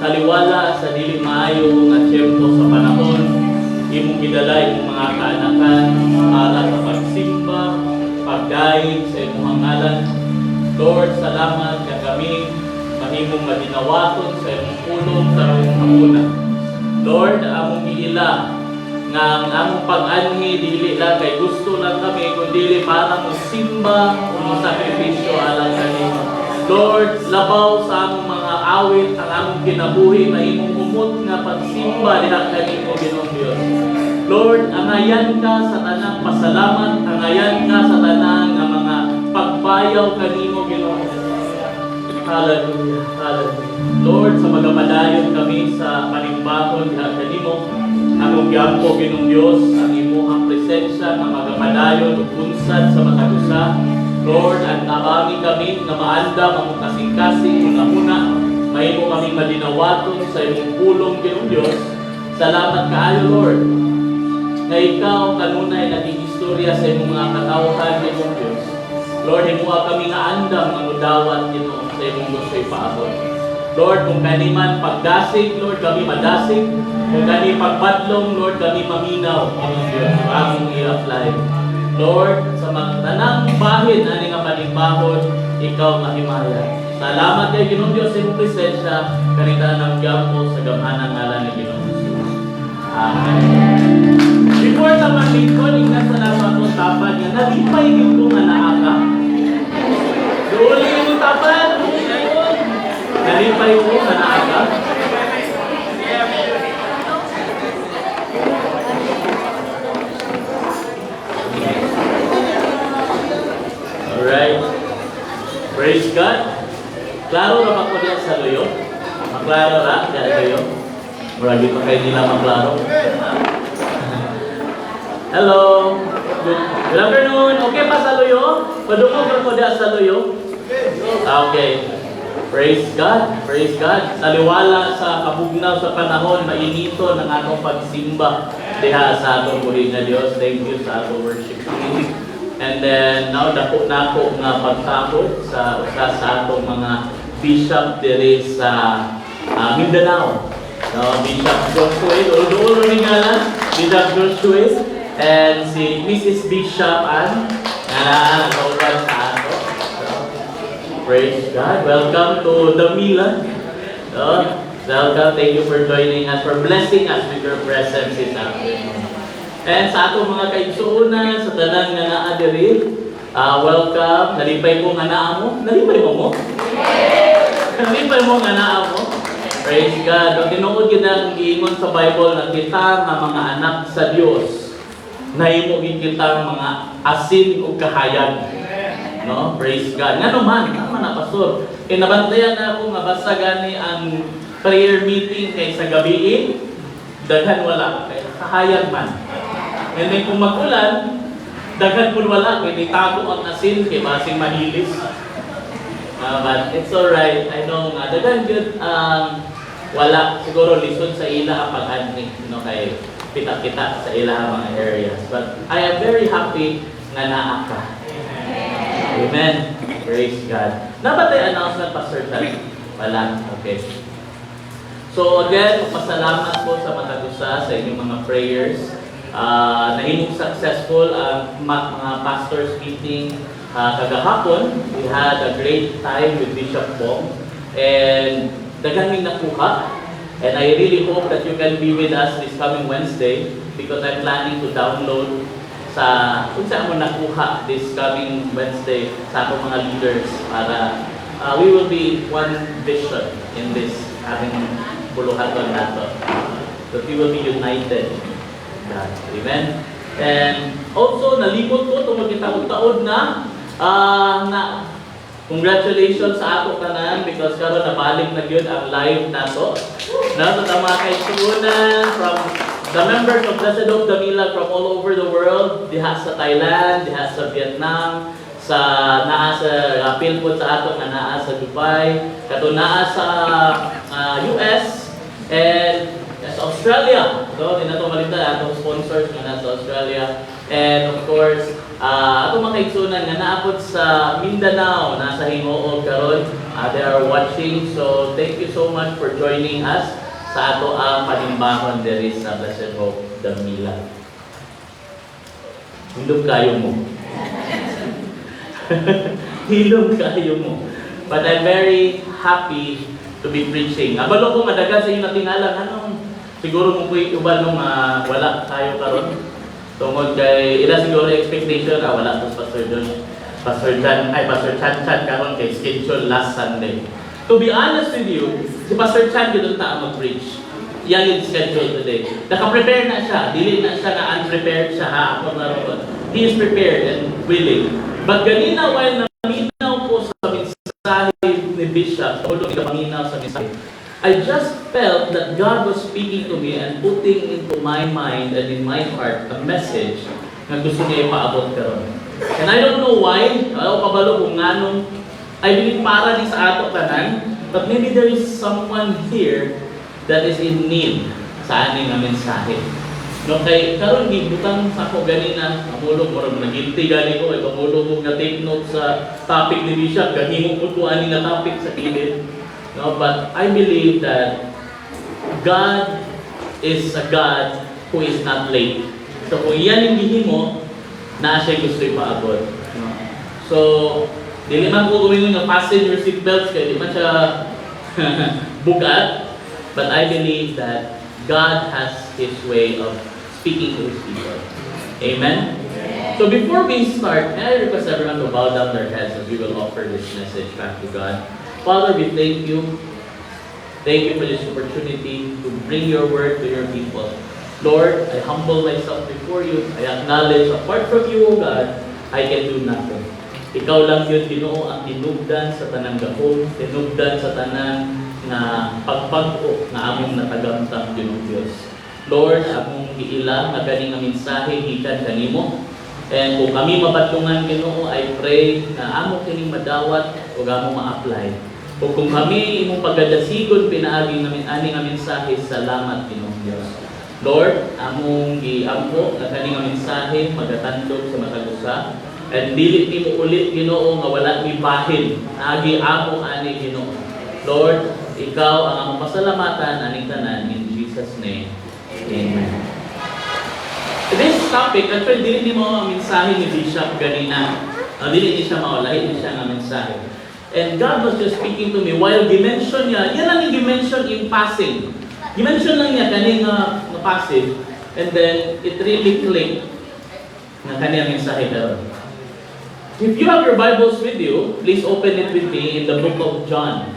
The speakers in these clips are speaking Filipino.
taliwala sa dili maayo nga tiyempo sa panahon imong gidala imong mga kaanakan para sa pagsimba, pagdaig sa imong ngalan. Lord, salamat nga kami mahimong madinawaton sa imong pulong karong hapuna. Lord, among giila nga ang among pag-anhi dili lang kay gusto lang kami kundi para mo simba o sakripisyo alang kanimo. Lord, labaw sa among mga awit ang among kinabuhi mahimong umot nga pagsimba diha kanimo Ginoong Dios. Lord, angayan ka sa tanang pasalamat, angayan ka sa tanang nga mga pagbayaw kanimo Ginoo. Hallelujah, hallelujah. Lord, sa magapadayon kami sa panimbahon diha kanimo, among giampo Ginoong Dios ang imong presensya nga magapadayon ug unsad sa matagusa. Lord, at nabangi kami na maandam ang kasing-kasing nga una, mahimo kami madinawaton sa imong pulong Ginoong Dios. Salamat kaayo Lord, nga ikaw kanunay naging istorya sa imong mga katawhan Ginoong Dios. Lord, himuha kami nga andam nga mudawat Ginoo sa imong gusto ipaabot. Lord, kung kani man pagdasig, Lord, kami madasig. Kung kani pagbadlong, Lord, kami maminaw Ginoong Dios among i-apply. Lord, sa mga tanang bahin ani nga panimbahon, ikaw mahimaya. Salamat kay Ginoong Dios sa imong presensya, kanita ng giampo sa gamhanang ngalan ni Ginoong Jesus. Amen. Before sa maglingkod, ingnan sa naman ko tapan nga nalipay gyud ko nga naa ka. Duli mo tapan. Nalipay ko nga naa ka. Alright. Praise God. Klaro na ba ko diyan sa luyo? Maklaro na diyan sa luyo? Marami pa kayo nila maklaro. Hello. Good afternoon. Okay pa sa luyo? Padungog ko diyan sa luyo? Okay. Praise God. Praise God. Taliwala sa kabugnaw sa panahon, mainito ng atong pagsimba diha sa atong buhay na Dios. Thank you sa atong worship team. And then, now, dako na ako nga pagtakot sa usa sa atong mga bishop diri sa Mindanao. No, Bishop Joshua, ulo-ulo ni nga Bishop Joshua, and si Mrs. Bishop Ann, na nagawad sa ato. So, praise God. Welcome to the Milan. So, welcome. Thank you for joining us, for blessing us with your presence this afternoon. And sa atong mga kaigsuunan, sa tanan nga naa diri, welcome. Nalipay ko nga naa mo. Nalipay mo? Nalipay mo nga naa mo. Praise God. Tinuod yun ang giingon sa Bible na kita nga mga anak sa Dios. Nahimo kita mga asin o kahayag. No? Praise God. Nga naman, tama na pastor. Kinabantayan na ako nga basta gani ang prayer meeting kay sa gabi, daghan wala. Kaya kahayag man. And then kung mag-ulan, daghan po wala, kaya itago ang asin, kaya basing mahilis. But it's alright. I know nga, daghan good, wala. Siguro lison sa ila ang pag-anhi, no, kay pita-kita sa ila mga areas. But I am very happy nga naa ka. Amen. Praise God. Nabatay announcement, Pastor Chan? Wala. Okay. So again, pasalamat po sa matagusa sa inyong mga prayers. Nahimong successful ang mga pastors meeting kagahapon. We had a great time with Bishop Bong and daghang nakuha, and I really hope that you can be with us this coming Wednesday because I'm planning to download sa kung saan mo nakuha this coming Wednesday sa akong mga leaders para we will be one vision in this ating buluhaton nato, that we will be united. God. Amen. And also, nalibot ko itong magkitaon-taon na congratulations sa ato kanan because karon nabalik na yun ang live nato. Na sa mga kaigsuunan from the members of Blessed Hope Damila from all over the world, diha sa Thailand, diha sa Vietnam, sa naa sa Philippines sa ato nga naa sa Dubai, kato naa sa US, and sa Australia. So, di na ito malita, atong sponsors nga nasa Australia. And of course, atong mga kaigsunan nga naabot sa Mindanao, nasa Hinoog karon, they are watching. So, thank you so much for joining us sa ato ang panimbahon there is sa Blessed Hope, Damila. Hilog kayo mo. Hilog kayo mo. But I'm very happy to be preaching. Abalo ko madaga sa inyo natingalan, siguro mo po iuban nung wala tayo karon. Tungod kay ila siguro expectation, wala to Pastor John. Pastor Chan karon kay schedule last Sunday. To be honest with you, si Pastor Chan gid ta mag-preach. Yan yung schedule today. Naka-prepare na siya. Dili na siya na unprepared siya ako naroon. He is prepared and willing. But ganina while naminaw ko sa mensahe ni Bishop, although naminaw sa mensahe, I just felt that God was speaking to me and putting into my mind and in my heart a message na gusto niya ipaabot karon. And I don't know why, kabalo kung nganong, I believe para di sa ato tanan, but maybe there is someone here that is in need sa aning nga mensahe. No, kay karon gibutang sa ko ganina, amulog mo ron nagilti gani ko, amulog mo nga take note sa topic ni Bishop, gahimo ko to ani nga topic sa kilid. No, but I believe that God is a God who is not late. So kung iyan yung gihimo, na siya gusto ipaabot. No? So, dili man ko gawin yung passenger seatbelts kaya di man siya bugat. But I believe that God has His way of speaking to His people. Amen? So before we start, may I request everyone to bow down their heads as we will offer this message back to God. Father, we thank you. Thank you for this opportunity to bring your word to your people. Lord, I humble myself before you. I acknowledge, apart from you, O God, I can do nothing. Ikaw lang yun, Ginoo, ang tinugdan sa tanang gahom, tinugdan sa tanang na pagpag-o na among natagamtang Ginoo Diyos. Lord, among giila nga ganing nga mensahe gikan kanimo. And kung kami mabatungan Ginoo, I pray na amo kining madawat o amo ma-apply. O kung kami imong pagdasigon pinaagi namin ani nga mensahe, salamat Ginoo Dios. Lord, among giampo nga kani nga mensahe magatandog sa matag usa. And dili nimo ulit Ginoo nga wala mi bahin. Agi amo ani Ginoo. Lord, ikaw ang among pasalamatan aning tanan in Jesus name. Amen. This topic, actually dili ni mo ang mensahe ni Bishop ganina. Dili ni siya maulahi ni siya nga mensahe. And God was just speaking to me while dimension niya, yan lang yung dimension in passing. Dimension lang niya kaning nga passive, and then it really clicked na kaniyang mensahe karon. If you have your Bibles with you, please open it with me in the book of John.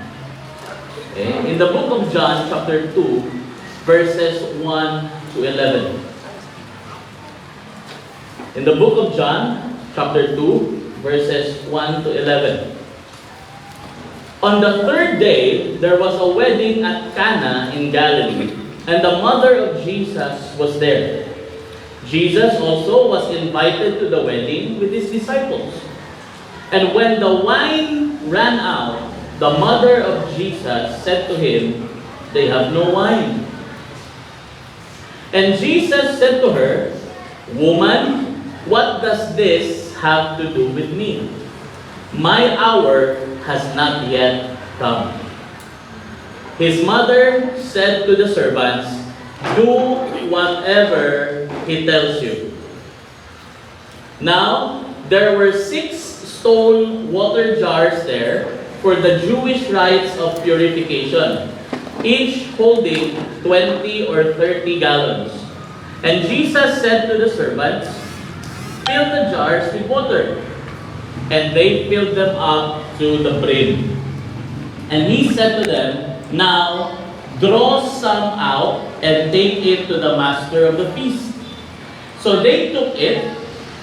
Okay? In the book of John, chapter 2, verses 1 to 11. In the book of John, chapter 2, verses 1 to 11. On the third day, there was a wedding at Cana in Galilee, and the mother of Jesus was there. Jesus also was invited to the wedding with his disciples. And when the wine ran out, the mother of Jesus said to him, "They have no wine." And Jesus said to her, "Woman, what does this have to do with me? My hour has not yet come." His mother said to the servants, "Do whatever he tells you." Now, there were 6 stone water jars there for the Jewish rites of purification, each holding 20 or 30 gallons. And Jesus said to the servants, "Fill the jars with water." And they filled them up to the brim. And he said to them, "Now draw some out and take it to the master of the feast." So they took it,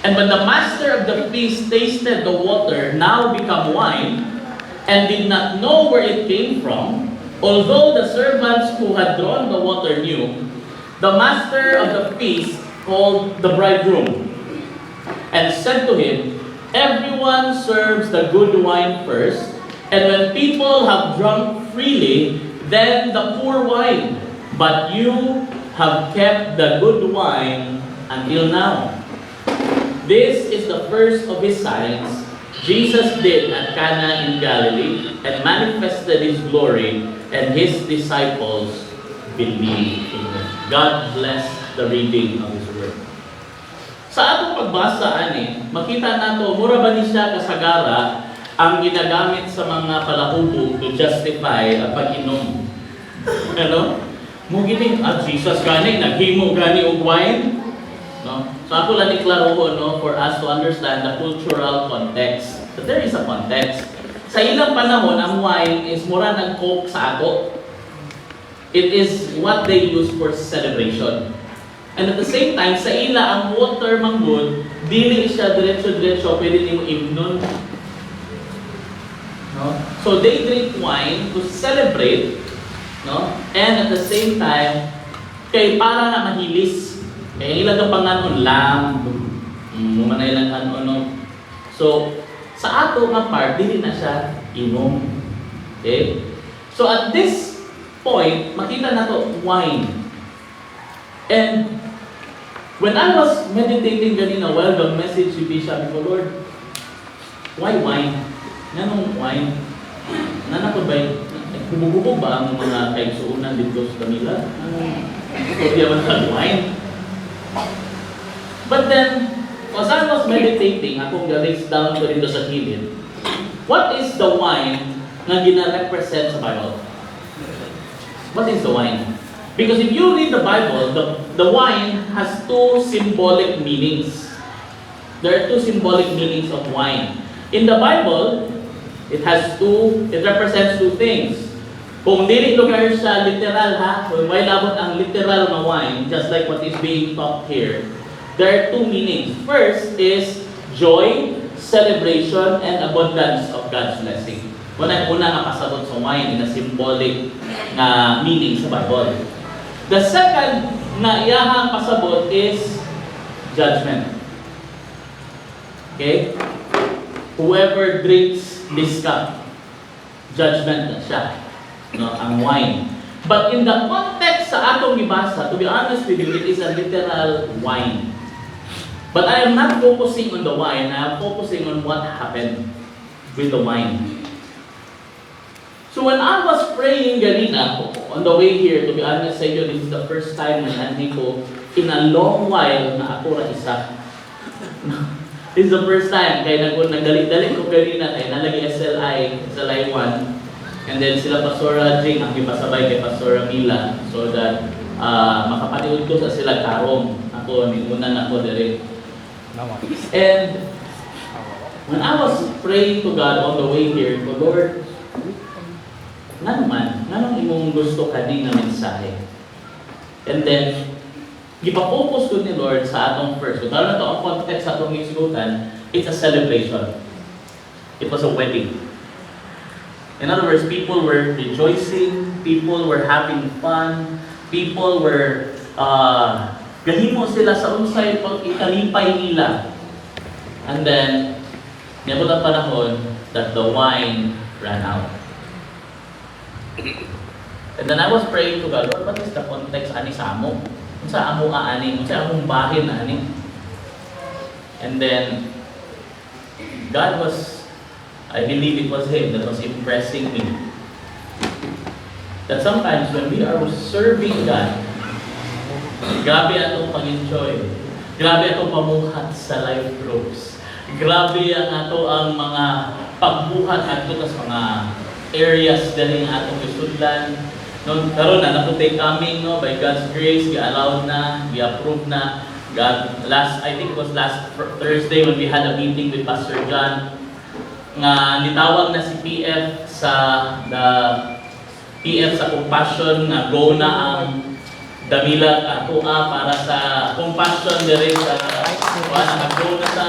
and when the master of the feast tasted the water now become wine, and did not know where it came from, although the servants who had drawn the water knew, the master of the feast called the bridegroom and said to him, "Everyone serves the good wine first, and when people have drunk freely, then the poor wine. But you have kept the good wine until now." This is the first of his signs Jesus did at Cana in Galilee, and manifested his glory, and his disciples believe in Him. God bless the reading of His Word. Sa atong pagbasa, makita nato mura ba ni siya kasagara ang ginagamit sa mga palahubog to justify ang pag-inom. Ano? Mugining Jesus gani naghimo gani og wine, no? So ako lang iklaro no for us to understand the cultural context. But there is a context. Sa ilang panahon ang wine is mura ng coke sa ato. It is what they use for celebration. And at the same time, sa ila ang water manggod, dili siya diretso-diretso pwede nimo imnon. No? So they drink wine to celebrate, no? And at the same time, kay para na mahilis. Kaya ilang ang panganon lang, mumanay lang ano. So sa ato nga part, dili na siya inom. Okay? So at this point, makita na to wine. And when I was meditating ganina while the message si Bishop ko, Lord, why wine? Nanong wine? Nanako ba bububog ba ang mga kaigsuunan dito sa kanila? So, di man sa wine. But then, as I was meditating, akong galis down ko dito sa gilid, what is the wine na gina-represent sa Bible? What is the wine? Because if you read the Bible, the wine has two symbolic meanings. There are two symbolic meanings of wine. In the Bible, it represents two things. Kung dili lugar siya literal kung may labot ang literal na wine, just like what is being taught here, there are two meanings. First is joy, celebration, and abundance of God's blessing. Una nga pasabot sa wine in a symbolic na meaning sa Bible. The second na iyahang pasabot is judgment. Okay? Whoever drinks this cup, judgment na siya. No, ang wine. But in the context sa atong gibasa, to be honest with you, it is a literal wine. But I am not focusing on the wine, I am focusing on what happened with the wine. So when I was praying ganina, on the way here, to be honest sa inyo, this is the first time na nandito ko in a long while na ako ra isa. This is the first time, kaya nagdali-dali ko ganina, kaya nalagi SLI 1, and then sila Pastora Jing, ang ipasabay kay Pastora Mila, so that makapaniod ko sa sila karong. Ako, nimunan ako dali. And when I was praying to God on the way here, to Lord, nanong imong gusto kadi na mensahe. And then, gipa-focus ko ni Lord sa atong first. Kung tawag na ito ang context sa atong isgutan, it's a celebration. It was a wedding. In other words, people were rejoicing, people were having fun, people were, gahimo sila sa unsay pag ikalipay nila. And then, niyabot ang panahon that the wine ran out. And then I was praying to God, Lord, what is the context ani sa amo? Unsa amo ani? Unsa among bahin ani? And then God was, I believe it was Him that was impressing me. That sometimes when we are serving God, grabe atong pag-enjoy. Grabe atong pamuhat sa life groups. Grabe ang ato ang mga pagbuhat ato sa mga areas dali nga atong isudlan. No, karon na natutay coming no by God's grace, gi-allowed na, gi-approve na. God, I think it was last Thursday when we had a meeting with Pastor John, nga nitawag na si PF sa compassion na go na ang damila atua para sa compassion diri sa go na sa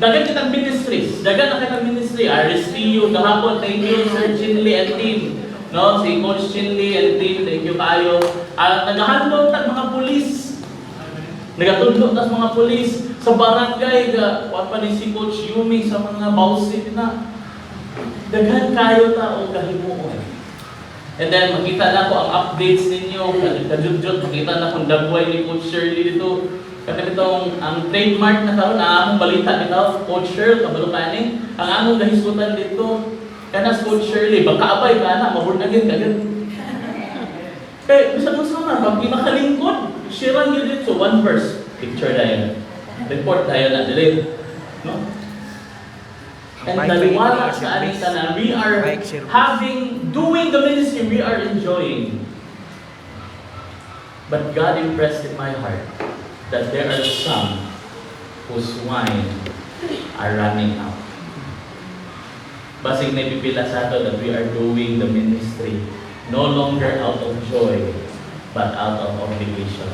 dagan kitang ministries, RSTU kahapon. Thank you Sir Chinley and team, no, si Coach Chinley and team, thank you kayo. Nagahandog tag mga pulis, nagatundok tas mga pulis sa barangay, kuan pa ni si Coach Yumi sa mga bawsi na daghan kayo ta o kahimuon. And then makita na ko ang updates ninyo, kadjud-jud makita na kung dagway ni Coach Shirley dito. Kasi itong ang trademark na karon na among balita bitaw, Coach Shirley, kabalo ka ni, ang among gahisgutan dito, kana Coach Shirley, baka abay ka na, maburnagin ka gid. Eh, bisa doon sa pag di makalingkod, share yun dito. So, one verse, picture na yun. Report tayo na dili. No? And naliwala sa ating na we are doing the ministry, we are enjoying. But God impressed in my heart that there are some whose wine are running out. Basig may pipila sa ato that we are doing the ministry no longer out of joy, but out of obligation.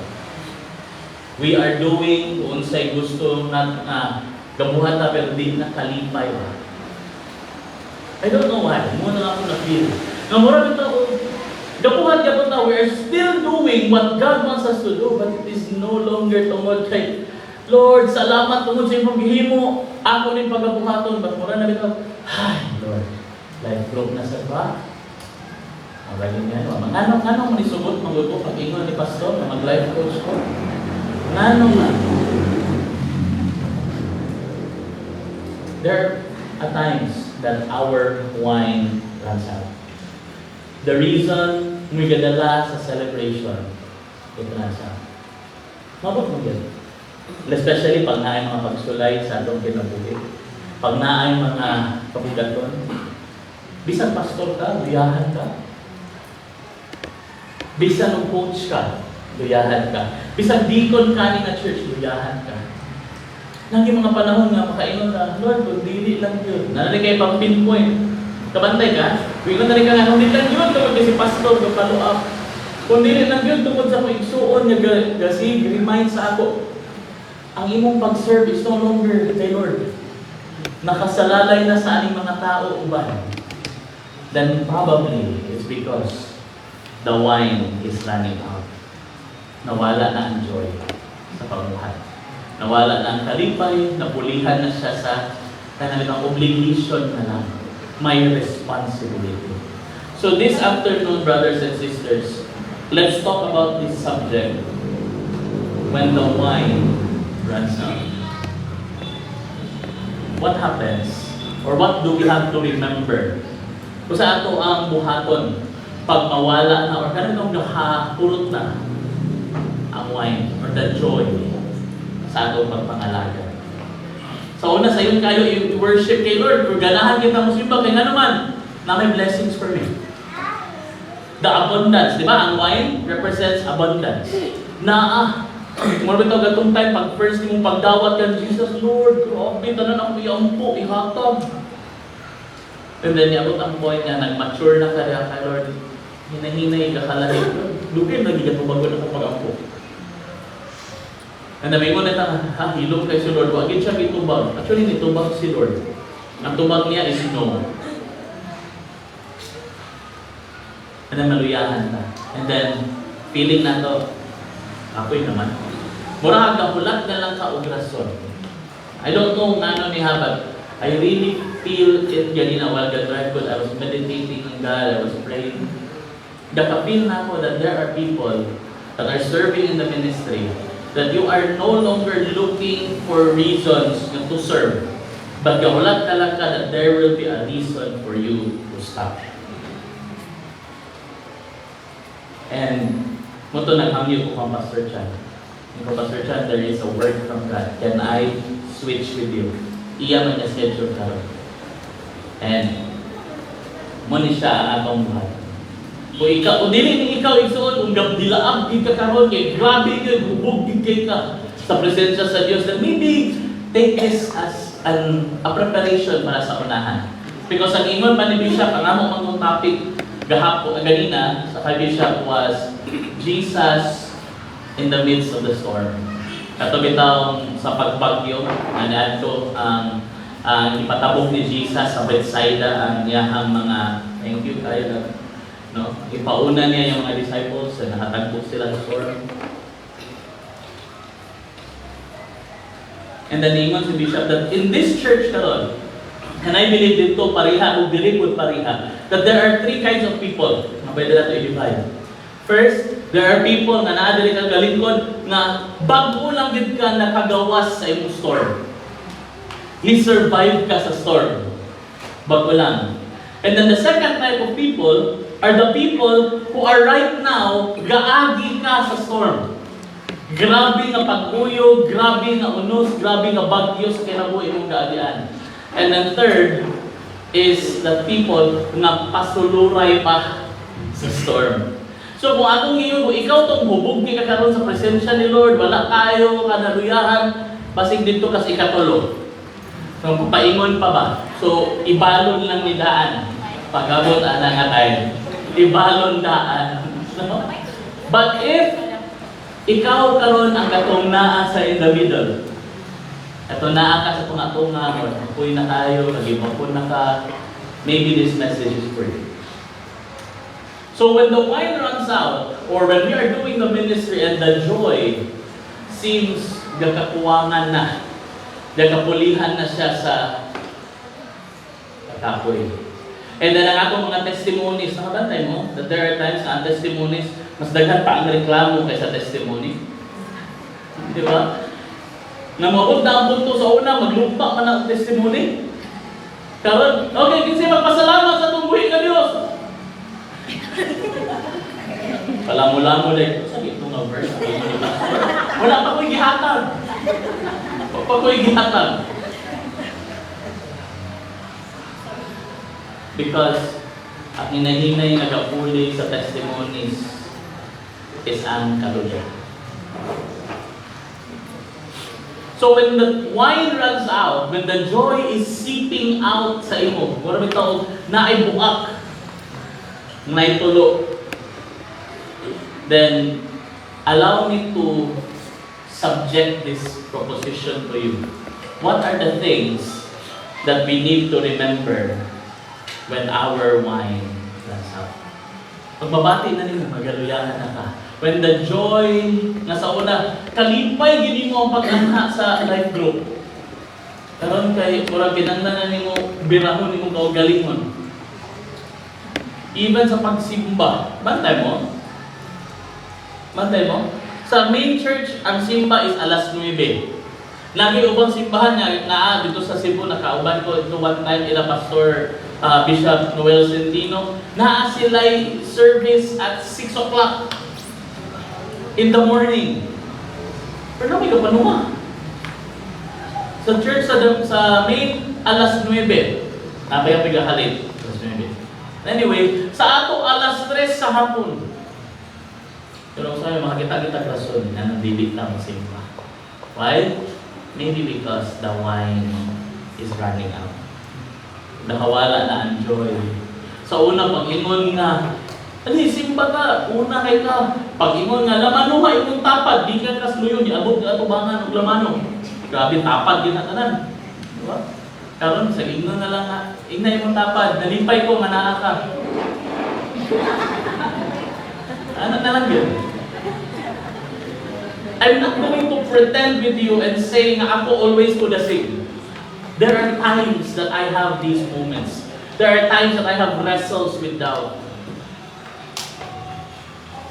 We are doing kung unsay gusto na gabuhat na pero di na kalipay ba. I don't know why. Muna nga ako na-feel. Namura ito, gabuhat ka na, we are still doing what God wants us to do, but it is no longer tungod kay Lord, salamat tungod sa imong gihimo. Ako rin pagabuhaton, but mura na ito, ay, Lord, life broke na sa ba? Ang galing nga, anong manisubot magugo pag-ingon ni Pastor na mag-life coach ko? Anong nga? There are times that our wine runs out. The reason may gadala sa celebration, it runs out. Mabot mo yan. Especially pag naay mga pagsulay sa atong kinabuhi. Pag naay mga kabugaton, bisan pastor ka, luyahan ka. Bisan coach ka, luyahan ka. Bisan deacon ka ni na church, luyahan ka. Nang yung mga panahon nga makainon na, Lord, kung dili lang yun. Nanalig kayo pang pinpoint. Kabantay ka? Wingon na rin ka nga, kung dili lang yun, tungkol kasi pastor, kung follow up. Kung dili lang yun, tungkol sa kong igsuon, gasig, remind sa ako. Ang imong pag-serve is no longer kay Lord. Nakasalalay na sa aning mga tao uban. Then probably, it's because the wine is running out. Nawala na ang joy sa pagbuhat. Nawala na ang kalipay, napulihan na siya sa kanilang obligation na lang. May responsibility. So this afternoon, brothers and sisters, let's talk about this subject. When the wine runs out. What happens? Or what do we have to remember? Kung sa ato ang buhaton, pag mawala na, or kanitong nakapurot na ang wine, or the joy, sa atong pagpangalaga. So una sa yun kayo i-worship kay Lord, ganahan kita mo simba kay nga naman na may blessings for me. The abundance, di ba? Ang wine represents abundance. Mula ito gatong time, pag first mong pagdawat ka, Jesus, Lord, grabe, tanan ako iampo, ihatag. And then, yabot ang point niya, nag-mature na kaya kay Lord, hinahinay ka kalahit. Lugin, nagiging tumago na kong pag-ampo. And then, may mo na hilong kay si Lord, wagin siya itubag. Actually, nitubag si Lord. Ang tubag niya is no. And then, maluyahan na. And then, feeling na to, ako'y naman. Murag kahulat na lang ka og rason. I don't know ano ni but I really feel it ganina while the drive because I was meditating on God, I was praying. Nakapil na ako that there are people that are serving in the ministry that you are no longer looking for reasons to serve, but kahulat talaga that there will be a reason for you to stop. And muto naghamyo ko kang Pastor Chan. Ko Pastor Chan, there is a word from God. Can I switch with you? Iya man niya schedule ka. And muni siya ang atong buhat. Kung dili ni ikaw igsuon, kung dilaab di ka karon kay grabe ka, hubog di ka sa presensya sa Dios, then maybe take this as a preparation para sa unahan. Because ang ingon pa ni Bishop, ang among mga topic gahapon ganina sa kay Bishop was Jesus in the midst of the storm. Kato bitawng sa pagbagyo, anadto ang ipatabok ni Jesus sa Bethsaida ang iyahang mga thank you kayo no? Ipauna niya yung mga disciples na nakatagpo sila sa storm. And then ingon si Bishop that in this church karon, and I believe dito pariha o dili pud pariha, that there are three kinds of people na pwede nato i-divide. First, there are people na naadili kang galingkod na bago lang gid ka nakagawas sa imong storm. Ni-survive ka sa storm. Bago lang. And then the second type of people are the people who are right now gaagi ka sa storm. Grabe nga pag-uyog, grabe nga unos, grabe nga bagyo sa kinabuhi mong gaagian. And then third is the people nga pasuluray pa sa storm. So kung atong kung ikaw tong hubog ni kakaroon sa presensya ni Lord, wala kayo kanaluyahan, basig dito kasi ikatulo. So paingon pa ba? So ibalon lang ni daan. Pagabot ana nga tayo. Ibalon daan. No? But if ikaw karon ang katong naa sa in the middle, ato naa ka sa tunga-tunga mo, apoy na tayo, nagimapon na ka, maybe this message is for you. So when the wine runs out, or when we are doing the ministry and the joy seems gakakuwangan na, gakapulihan na siya sa kapoy. And then ang atong mga testimonies, nakabantay mo, that there are times na ang testimonies, mas daghan pa ang reklamo kaysa testimony. Di ba? Na mabot na ang punto sa una, maglumpa man ang testimony. Karon, okay, kinsa magpasalamat sa itong buhi ka Diyos. Palamo-lamo like, sabi ito nga verse, wala pa ko'y gihatag. Wala pa ko'y gihatag. Because ang hinahinay nagapuli sa testimonies is ang kaluya. So when the wine runs out, when the joy is seeping out sa imo, kung may tao na ay buak, na itulo, then allow me to subject this proposition to you. What are the things that we need to remember when our wine runs out? Pagbabati na ninyo, magaluyahan na ka. When the joy, nasa una, kalipay gini mo ang pag-anha sa life group. Karon kay, murag ginanglanan nimo, birahon nimo kaugalingon. Even sa pagsimba, bantay mo? Bantay mo? Sa main church, ang simba is alas 9. Lagi ubang simbahan niya, na dito sa Cebu, nakauban ko ito one time, ila Pastor Bishop Noel Centino, na sila'y service at 6 o'clock in the morning. Pero may kapanuma. Sa church sa main, alas 9. Napaya-pigahalit. Alas 9. Anyway, sa ato alas 3 sa hapon. Pero sa makakita-kita rason na nandili lang simba. Why? Maybe because the wine is running out. Nakawala na ang joy. Sa una, pag-ingon nga, simba ka, una kay ka. Pag-ingon nga, lamanuha imong tapad, di ka kasluyon, iabot ka tubangan og lamano. Grabe, tapad, ginatanan. Diba? Karon sa ingon na lang nga, ignay imong tapad, nalipay ko, nga naa ka. Ano na lang yun? I'm not going to pretend with you and say nga ako always ko the same. There are times that I have these moments. There are times that I have wrestles with doubt.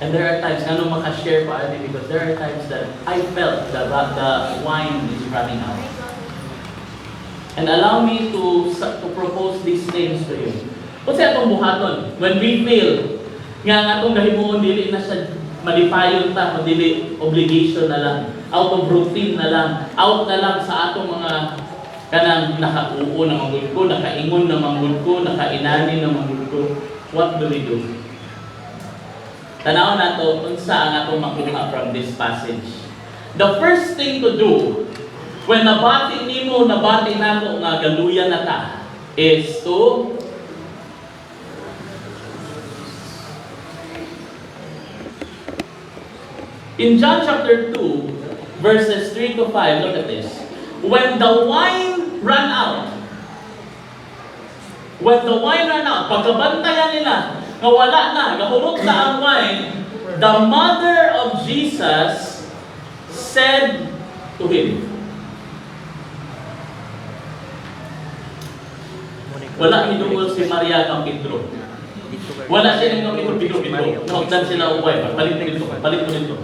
And there are times, ano makashare pa ate, because there are times that I felt that the wine is running out. And allow me to propose these things to you. Kasi atong buhaton, when we fail, nga atong gahimuon dili na siya malipayon ta, dili obligation na lang, out of routine na lang, out na lang sa atong mga kanang nakauo na manggod ko, nakaingon na manggod ko, nakainani na manggod ko. What do we do? Tanaw na to, unsa ang atong makuha from this passage. The first thing to do, when nabati nimo, nabati nako nga galuyan na ta, is to in John chapter 2, verses 3 to 5, look at this. When the wine ran out, pagkabantayan nila, nga wala na, gahurot na ang wine, the mother of Jesus said to him, wala hinungol si Maria kang Pedro. Wala siya ng Pedro. Nakagdan sila uway, palit mo dito.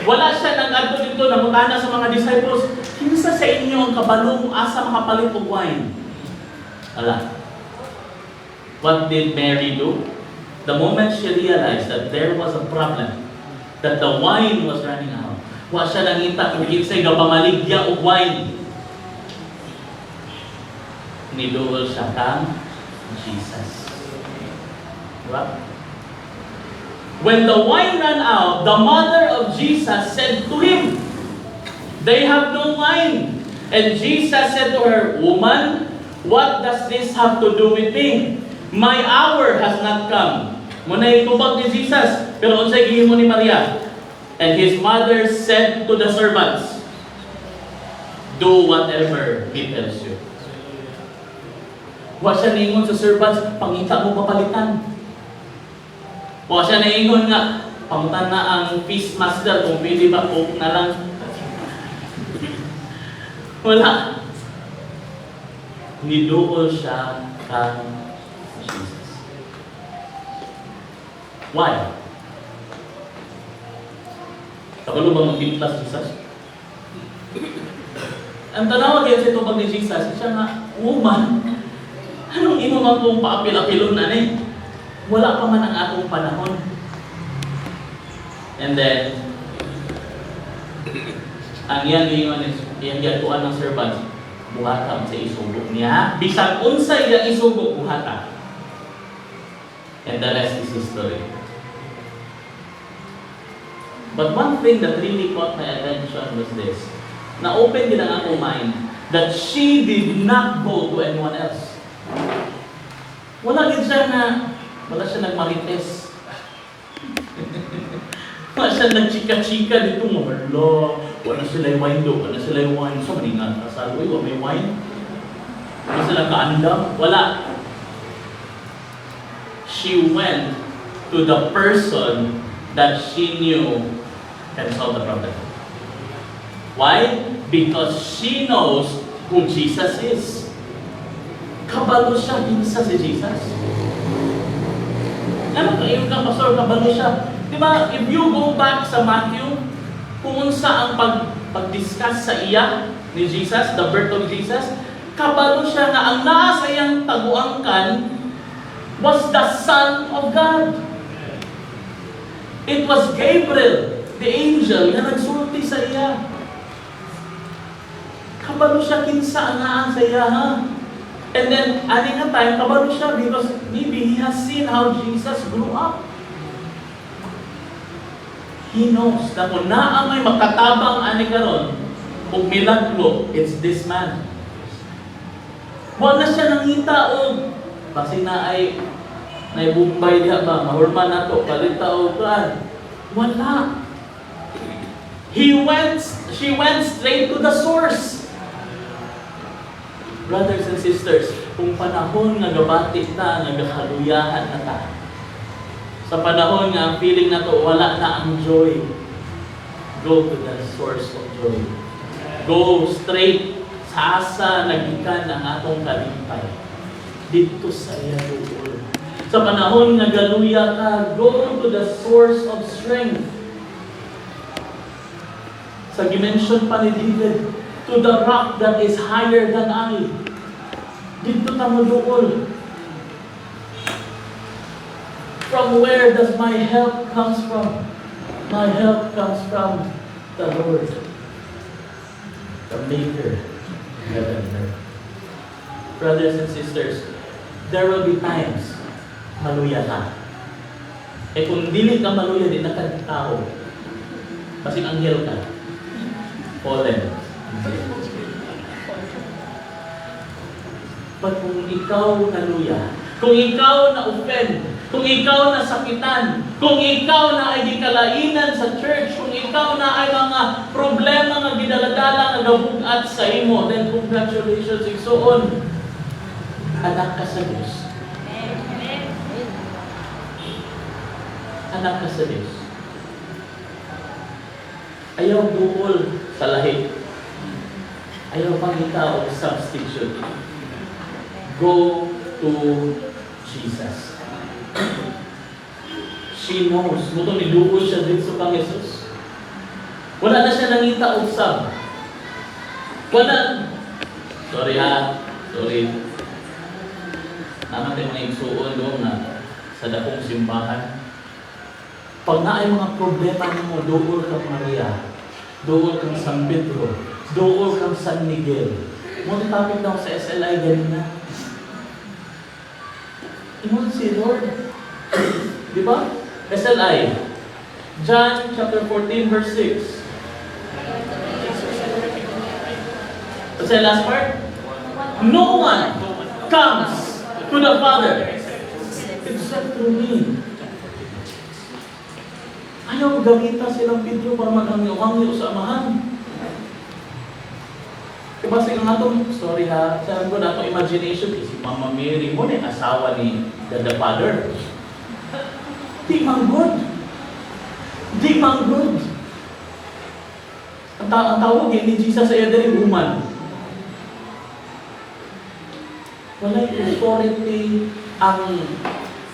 Wala siya nag-adto dito, namutana sa mga disciples, kinsa sa inyo ang kabalong asa makapalit og wine? Ala. What did Mary do? The moment she realized that there was a problem, that the wine was running out, wa siya nangita kung kinsay gapamaligya og wine. Niduol siya kang Jesus. Diba? When the wine ran out, the mother of Jesus said to him, "They have no wine." And Jesus said to her, "Woman, what does this have to do with me? My hour has not come." Muna itubag ni Jesus, pero unsay gihimo ni Maria? And his mother said to the servants, "Do whatever he tells you." Wa siya niingon sa servants, "Pangita mo papalitan." Wa siya niingon nga, "Pangutan na ang feast master kung pwede ba cook na lang." Wala. Niduol siya kang Jesus. Why? Kabalo bang mag-implas Jesus? Ang tanaw kaya sa itubag ni Jesus, siya nga, "Woman, anong imo man kong paapil-apilon na ni? Wala pa man ang atong panahon." And then, ang iyang gatuan ng servants, buhata sa isugok niya. Bisag unsa iyang isugok, buhata. And the rest is history. But one thing that really caught my attention was this. Na-open din ang akong mind that she did not go to anyone else. Wala siya nagmarites. Wala siya nagchika-chika dito mo. Wala sila yung wine do, wala sila yung wine. So, maningan kasal, wala may wine. Wala sila kaandam. Wala. She went to the person that she knew can solve the problem. Why? Because she knows who Jesus is. Kabalo siya, kinsa si Jesus. Ano ka, yung pastor, kabalo siya. Diba, if you go back sa Matthew, kung unsa ang pag-discuss sa iya ni Jesus, the birth of Jesus, kabalo siya na ang naa sa iyang taguangkan was the Son of God. It was Gabriel, the angel, na nagsulti sa iya. Kabalo siya kinsa ang naa sa iya, ha? And then, ani nga time, kabalo siya because maybe he has seen how Jesus grew up. He knows na kung naa may makatabang ani karon ug milagro, it's this man. Wala siya nangita og kasi na ay bumbay diha ba, mahurma na to, palita o kan. Wala. She went straight to the source. Brothers and sisters, kung panahon nga gabati ta, nga gakaluyahan na ta, sa panahon nga ang feeling na to, wala na ang joy, go to the source of joy. Go straight sa asa nagikan ang atong kalipay. Dito sa iya duol. Sa panahon nga galuya ka, go to the source of strength. Sa dimension pa ni David, to the rock that is higher than I. Dito ta mo duol. From where does my help comes from? My help comes from the Lord, the Maker of heaven and earth. Brothers and sisters, there will be times maluya ka. Eh kung dili ka maluya, di na ka tao. Kasi anghel ka. Fallen. But kung ikaw naluya, kung ikaw na-offend, kung ikaw na sakitan, kung ikaw na ay gikalainan sa church, kung ikaw na ay mga problema nga gidaladala nga gabugat sa imo, then congratulations, igsuon. Anak ka sa Diyos. Anak ka sa Diyos. Ayaw bukol sa lahi. Ayaw pangita o substitute. Go to Jesus. She knows. Muto niluoy siya dito kang Jesus. Wala na siya nangita o sub. Wala. Sorry ha. Sorry. Naman tayo mga igsuon doon na sa dakong simbahan. Pag naay mga problema nimo, duol kang Maria, duol kang San Pedro, duol kang San Miguel. Mo topic daw sa SLI ganina. Ingon si Lord. Di ba? SLI. John chapter 14 verse 6. What's the last part? No one comes to the Father except through me. Ayaw gamita silang Pedro para maghangyo-hangyo sa Amahan. Diba sa atong story ha, sa ko na atong imagination, si Mama Mary mo na asawa ni the Father. Di manggod. Di manggod. Ang tawag ni Jesus sa iya diri woman. Walay authority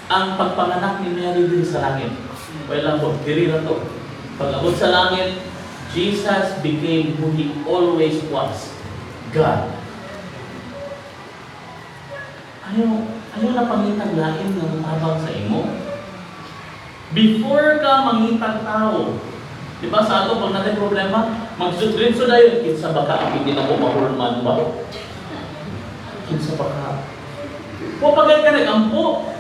ang pagpanganak ni Mary din sa langit. Wala po, diri na to. Pag-abot sa langit, Jesus became who He always was, God. Ayaw na pangitag lain ng tabang sa imo. Before ka mangitag tao, di ba sa ato, pag natin problema, magsutrinso na yun, kinsa baka ang hindi na mo mahurman ba? Kinsa baka? Pupagay ka nag-ampo.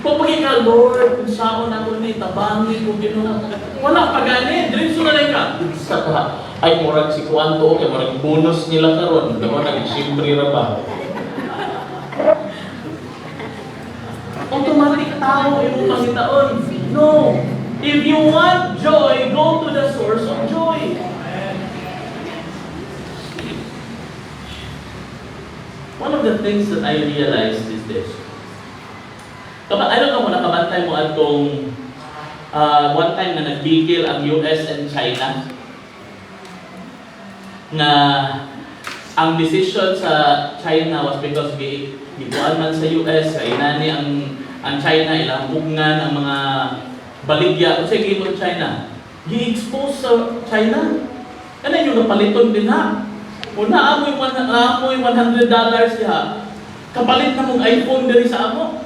Pupagay ka, Lord, kung saan ako ni tabangi, kung gano'n. Wala pa gani, drinso na lang ka. Kinsa ka? Ay, murag si Kuanto, kaya murag bonus nila karon. Di ba, nag-simbre ra ba? Automatic tao yung pangitaon. No. If you want joy, go to the source of joy. One of the things that I realized is this. I don't know kung nakabantay mo atong one time na nagbigil ang US and China na ang decision sa China was because gikuan man sa US, kaya inani ang China, ilang bugnan ang mga baligya. Kung sige mo China, gi-expose sa China. Ano yung napaliton din ha? Una, amoy $100 diha. Kapalit na mong iPhone diri sa amo.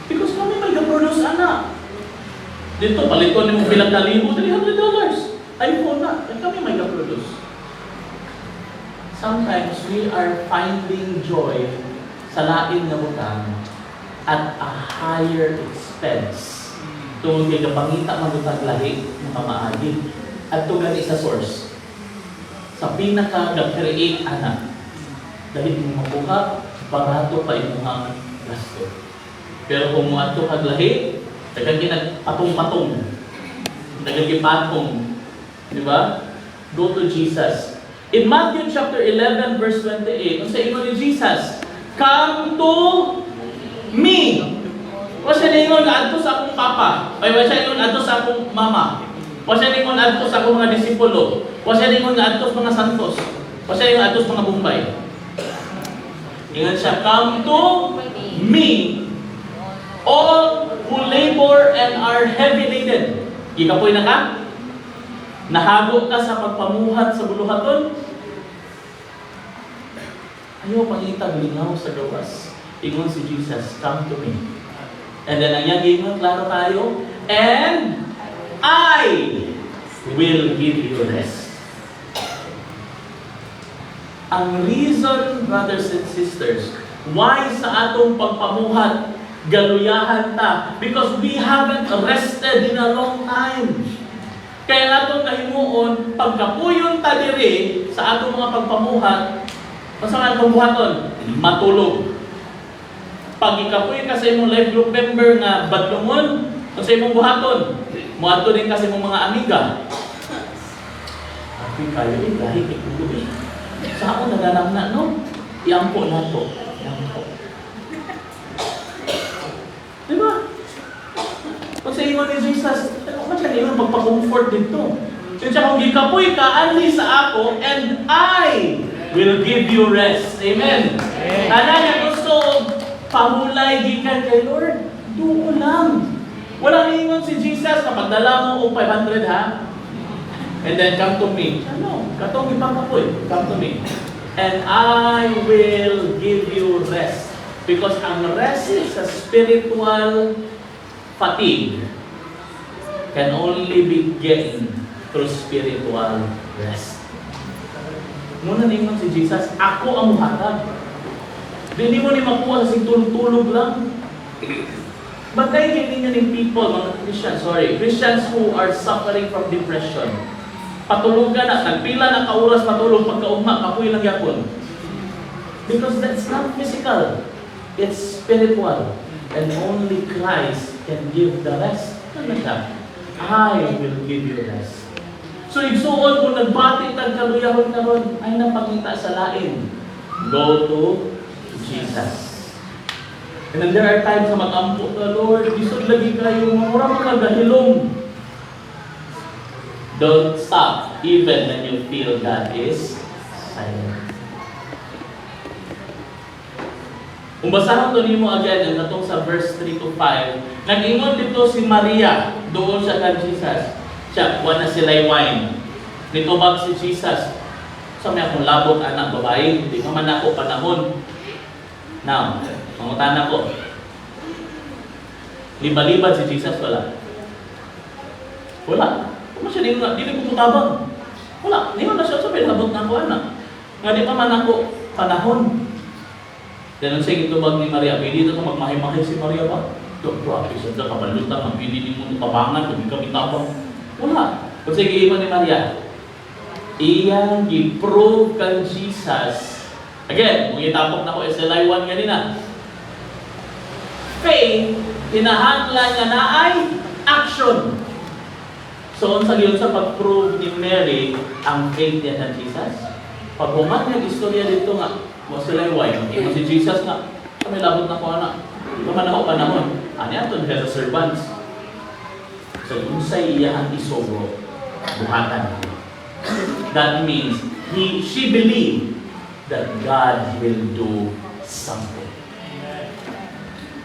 Because kami may ga-produce ana. Dito, paliton ni mong bilang kalibo, $300. iPhone na. Kami may ga-produce. Sometimes we are finding joy sa lain na butang at a higher expense. Tungkol kay kapangita magutag lahi na maagi. At tugan isa source. Sa pinaka nag-create anak. Dahil mo makuha, barato pa imuhang gasto. Pero kung mo ato kag lahi, dagang ginagpatong-patong. Dagang gipatong. Di ba? Go to Jesus. In Matthew chapter 11 verse 28, kung sa ingon ni Jesus, come to me. O siya ningon adto sa akong papa. O siya ningon adto sa akong mama. O siya ningon adto sa akong mga disipulo. O siya ningon adto sa mga santos. O siya ningon adto sa mga bumbay. Ingon siya, come to me, all who labor and are heavy laden. Ikapoy na ka? Nahago ka sa pagpamuhat sa buluhaton? Ayaw pangitag lingaw sa gawas. Ingon si Jesus, come to me. And then ang ingon, klaro tayo, and I will give you rest. Ang reason, brothers and sisters, why sa atong pagpamuhat, galuyahan ta, because we haven't rested in a long time. Kaya atong kahimuon, pagkapuyon ta diri sa atong mga pagpamuhat, masama atong buhaton, matulog. Pag ikapoy ka sa imong life group member nga badlungon, o sa imong buhaton, muato din kasi imong mga amiga. Ako'y kayo lahi kay kudubi. Sa ako naganam na, no? Iampo na to. Iampo. Diba? Pag sa ingon ni Jesus, ano siya ngayon magpa-comfort dito? Siya kung gikapoy ka, anli sa ako, and I will give you rest. Amen. Ana niya gusto pahulay gikan kay Lord, duo lang. Walang ingon si Jesus kapag dala mo o 500 ha? And then come to me. Ano? Katong ipangkapoy. Come to me. And I will give you rest. Because ang rest sa spiritual fatigue can only be gained through spiritual rest. Muna ningon si Jesus, ako ang muhatag. Hindi mo ni makuha sa tulog-tulog lang. Batay kayo ninyo ng people, mga Christians who are suffering from depression. Patulugan na, nagpila na kauras matulog, pagkaugma, kapoy lang yapon. Because that's not physical, it's spiritual. And only Christ can give the rest. Ano siya? I will give you rest. So igsuon kung nagbati tag kaluyahon karon ay napakita sa lain. Go to Jesus. And then there are times na mag-ampo na, Lord, isod lagi kayo, mura magagahilom. Don't stop even when you feel God is silent. Kung basahan to nimo again, ang katong sa verse 3 to 5, nag-ingon dito si Maria, doon siya kay Jesus. Siya, wala sila'y wine. Nitubag si Jesus. Sa may akong labot, anak, babae, hindi naman ako panahon. Now, mangutan ako. Liba-liba si Jesus, wala. Wala. Kung siya, di ko putabang. Wala. Hindi mo na siya sabi, labot na ako, anak. Nga di pa man ako panahon. Ganun siya itubag ni Maria. Pwede ito magmahay-mahay si Maria ba? Grabe siya, kabalutan, pwede din mo tabangan, kung kami tabang. Wala. Kung sige iman ni Maria, iyang i-prove kang Jesus. Again, kung itapok na ko SLI 1 ganina. Faith, hinahangla niya na ay action. So, sa giyon sa pag-prove ni Mary ang faith niya sa Jesus. Pag human yung istorya dito nga, SLI 1, si Jesus nga, kami labot na ko anak. Naman ako panahon. Ano yan ito? Sa servants. So, kung sa iya ang isobro, buhatan. That means, she believed that God will do something.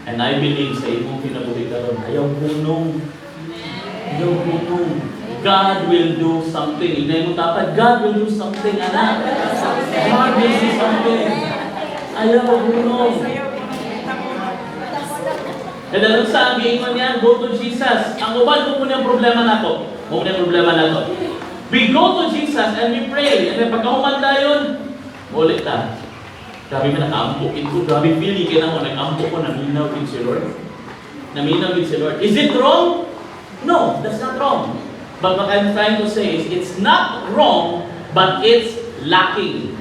And I believe sa imong pinabuhi karon, ayaw punong. Ayaw punong. God will do something. Inay mo dapat, God will do something, anak. God will do something. Ayaw punong. And then sa ang giingon niya, go to Jesus. Ang uban mo muna yung problema nato. Mo muna yung problema nato. We go to Jesus and we pray. And then pagkahuman tayo, ulit ta. Grabe mo nakaampukin ko. Grabe feeling kaya na mo. Nag-ampo ko, naminaw din si Lord. Naminaw din si Lord. Is it wrong? No, that's not wrong. But what I'm trying to say is, it's not wrong, but it's lacking.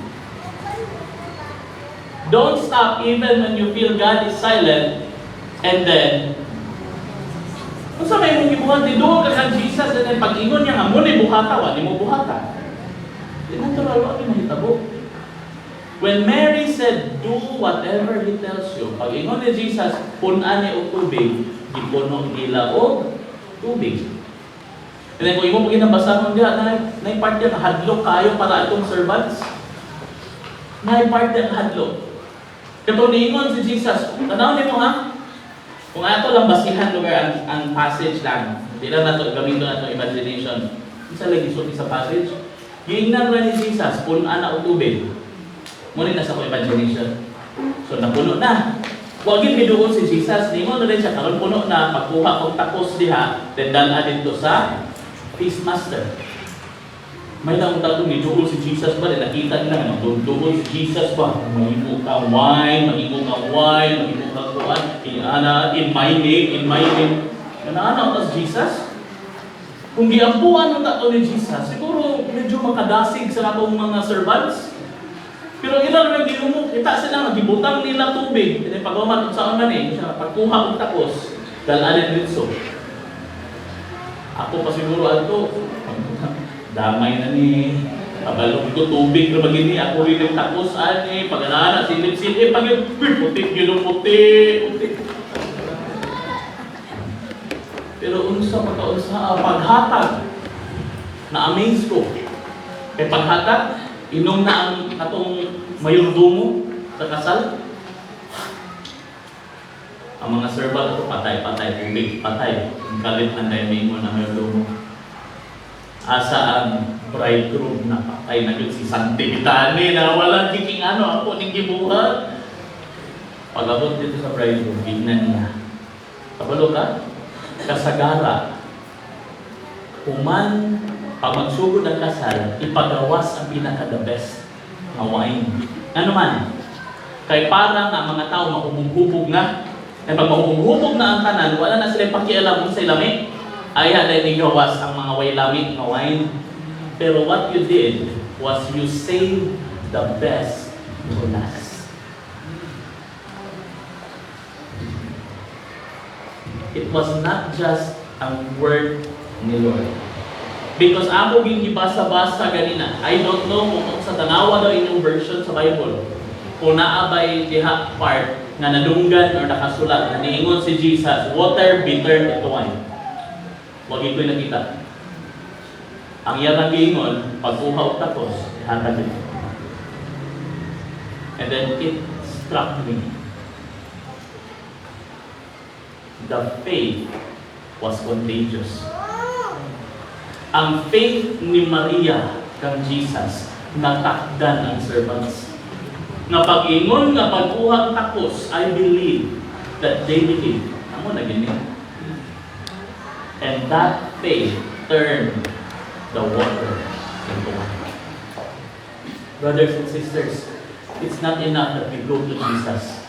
Don't stop even when you feel God is silent. And then, kung sa may mong ibuhat, doon ka kang Jesus, and then pag-ingon niya nga, muna buhata, wala mo buhata. Di natural, wala yung mahitabo. When Mary said, do whatever He tells you, pag-ingon ni Jesus, punan niya o tubig, ipuno nila o tubig. And then kung imo paginabasahon niya, na yung part niya, hadlok kayo para itong servants. Na yung part niya, hadlok. Kaya niingon si Jesus, tanaw niyo mo ha, kung ato lang basihan lugar ang passage lang, hindi lang nato gamitin nato imagination. Isa lagi suot sa passage. Giingnan ra ni Jesus punan na og tubig. Muna na sa ko imagination. So napuno na. Wa gid miduol si Jesus, nimo na rin siya karon puno na pagkuha og takos diha, then dala dito sa feast master. May naong tatong miduol si Jesus ba? Nakita nila nga magduduol si Jesus ba? Mahimo ka wine, mahimo ka kuan, in my name. Ano tas Jesus? Kung giampuan ng tato ni Jesus, siguro medyo makadasig sa atong mga servants. Pero ilang na ginumo, kita sila nagibutang nila tubig. Kasi pag-umat sa man pagkuha og takos, dalan dito. Ako pa siguro ato, damay na ni pabalong ko tubig na magini ako rin ng takos ani pag-anana silip-silip pag putik yun putik. Pero unsa pagkaunsa paghatag na amaze ko. Kay paghatag inom na ang atong mayordomo sa kasal. Ang mga servant ato patay tubig patay. Ang kalit anday mo na mayordomo. Asa ang bridegroom na patay na yun si Santi Vitani na walang kiking ako ning gibuhat. Pag-abot dito sa bride room, gignan niya. Kabalo ka? Kasagara. Human, pag magsugod ang kasal, ipagawas ang pinaka-the best na wine. Ano man? Kay parang ang mga tao mahuhubog na. Kaya pag mahuhubog na ang tanan, wala na sila pakialam kung sa lami. Aya na igawas ang mga way lami na wine. Pero what you did was you saved the best for last. It was not just ang word ni Lord. Because ako gibasa-basa ganina, I don't know kung sa tanawa daw inyong version sa Bible, kung naabay diha part na nadunggan or nakasulat na niingon si Jesus, water be turned into wine. Wag ito'y nakita. Ang iyang giingon, pag-uhaw tapos, hatag ito. And then it struck me. The faith was contagious. Ang faith ni Maria kang Jesus natakdan ang servants. Nga pag-ingon nga pag-uhang takos, I believe that they believe. Amo na ganyan. And that faith turned the water into wine. Brothers and sisters, it's not enough that we go to Jesus.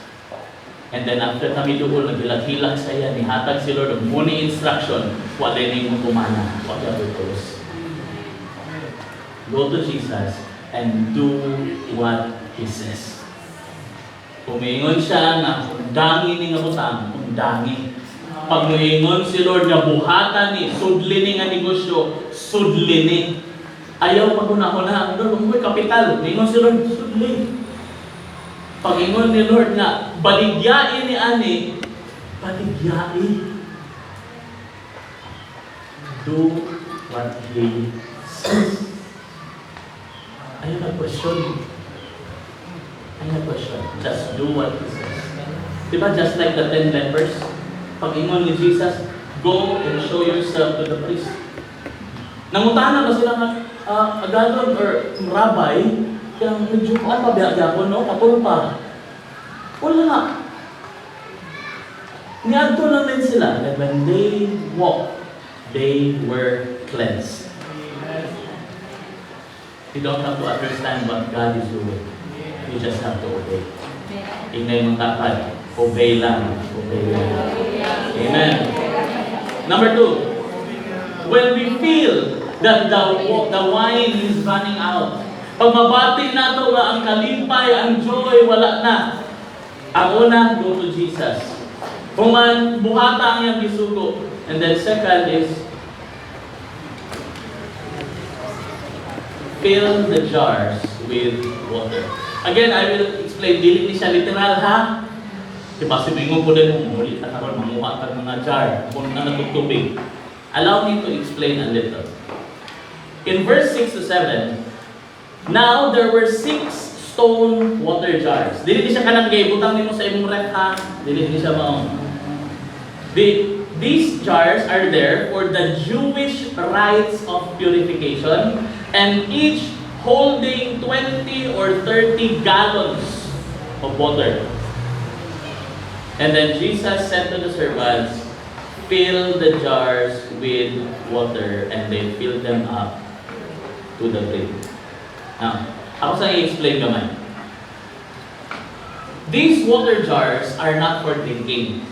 And then after kami doon, naghilag-hilag sa iya, nihatag si Lord, muni instruction, wala na yung kumana, whatever goes. Go to Jesus and do what He says. Kumingon siya na undangi ni nga butang, undangi. Pag nuingon si Lord na buhatan ni, sudli ni nga negosyo, sudli ni. Ayaw pag-una-una, Lord, may kapital. Nuingon si Lord, sudli. Pag-ingon ni Lord na, baligyain ni Ani, baligyain. Do what He says. Ayun ang question. Ayun ang question. Just do what He says. Diba just like the 10 lepers? Pag-ingon ni Jesus, go and show yourself to the priest. Nangutanan na sila nga, agalon or rabbi, kaya medyo pa biya ko, no? Patol pa. Wala. Niadto lang din sila that when they walked, they were cleansed. You don't have to understand what God is doing. You just have to obey. Ingay mong takad. Obey lang. Obey lang. Amen. Number 2. When we feel that the wine is running out, pag mabati na ito nga ang kalipay, ang joy, wala na. Ang una, go to Jesus. Kung man, buhata ang iyang gisugo. And then second is, fill the jars with water. Again, I will explain. Dili ni siya literal, ha? Diba, simingon ko din mo, muli ka karon manguha ka mga jar, kung na natutubig. Allow me to explain a little. In verse 6 to 7, now there were 6 stone water jars. Dili siya kanang gay, butang nimo sa imong ref, ha? Dili siya mao. These jars are there for the Jewish rites of purification, and each holding 20 or 30 gallons of water. And then Jesus said to the servants, fill the jars with water, and they filled them up to the brim. Now, ako sa i-explain naman. These water jars are not for drinking.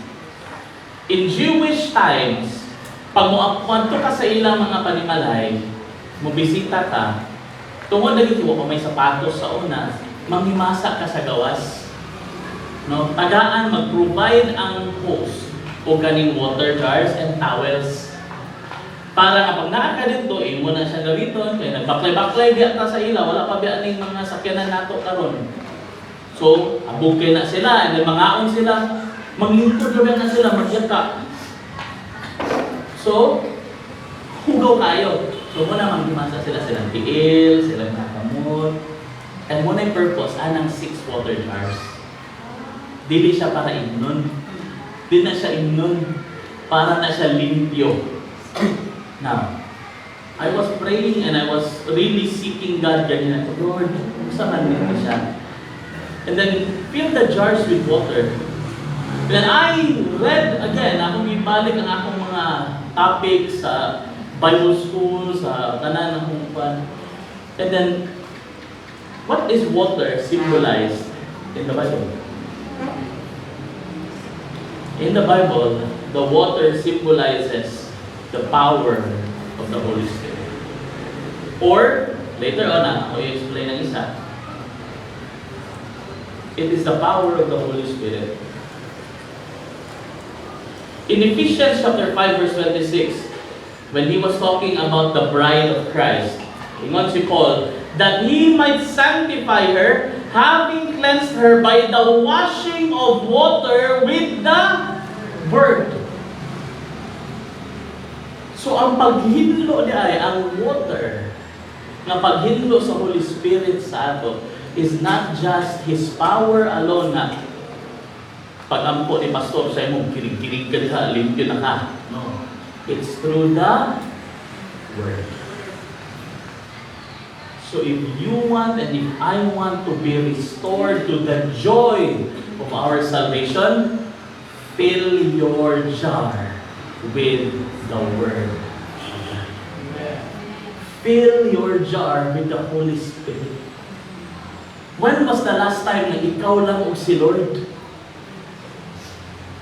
In Jewish times, pag muapwanto ka sa ilang mga panimalay, mubisita ka, tungod na gito pa may sapatos sa una, mamimasa ka sa gawas. No? Tagaan, mag-provide ang host o ganing water jars and towels. Para kapag naaka dito, mo na siya gamiton, kaya nagbaklay-baklay biya ta sa ila, wala pa biya ning mga sakyanan nato karon. So, abugkay na sila, and then mangaon sila, maglingkod na sila, magyaka. So, hugaw kayo. So, muna magmasa sila, silang tiil, silang nakamot. And muna yung purpose, anang 6 water jars. Dili siya para imnon. Di na siya imnon. Para na siya limpyo. Now, I was praying and I was really seeking God ganyan. Lord, saan nito siya? And then, fill the jars with water. Then I read again, akong ibalik ang akong mga topics sa Bible school, sa tanan ng humupan. And then, what is water symbolized in the Bible? In the Bible, the water symbolizes the power of the Holy Spirit. Or, later on, ako i-explain ng isa. It is the power of the Holy Spirit. In Ephesians chapter 5 verse 26, when he was talking about the bride of Christ, ingon si Paul, that he might sanctify her, having cleansed her by the washing of water with the word. So ang paghinlo niya ay ang water na paghinlo sa Holy Spirit sa ato is not just His power alone na pag-ampo ni pastor sa imong kirig-kirig ka diha, limpyo na ka. No. It's through the Word. So if you want and if I want to be restored to the joy of our salvation, fill your jar with the Word. Fill your jar with the Holy Spirit. When was the last time na ikaw lang o si Lord?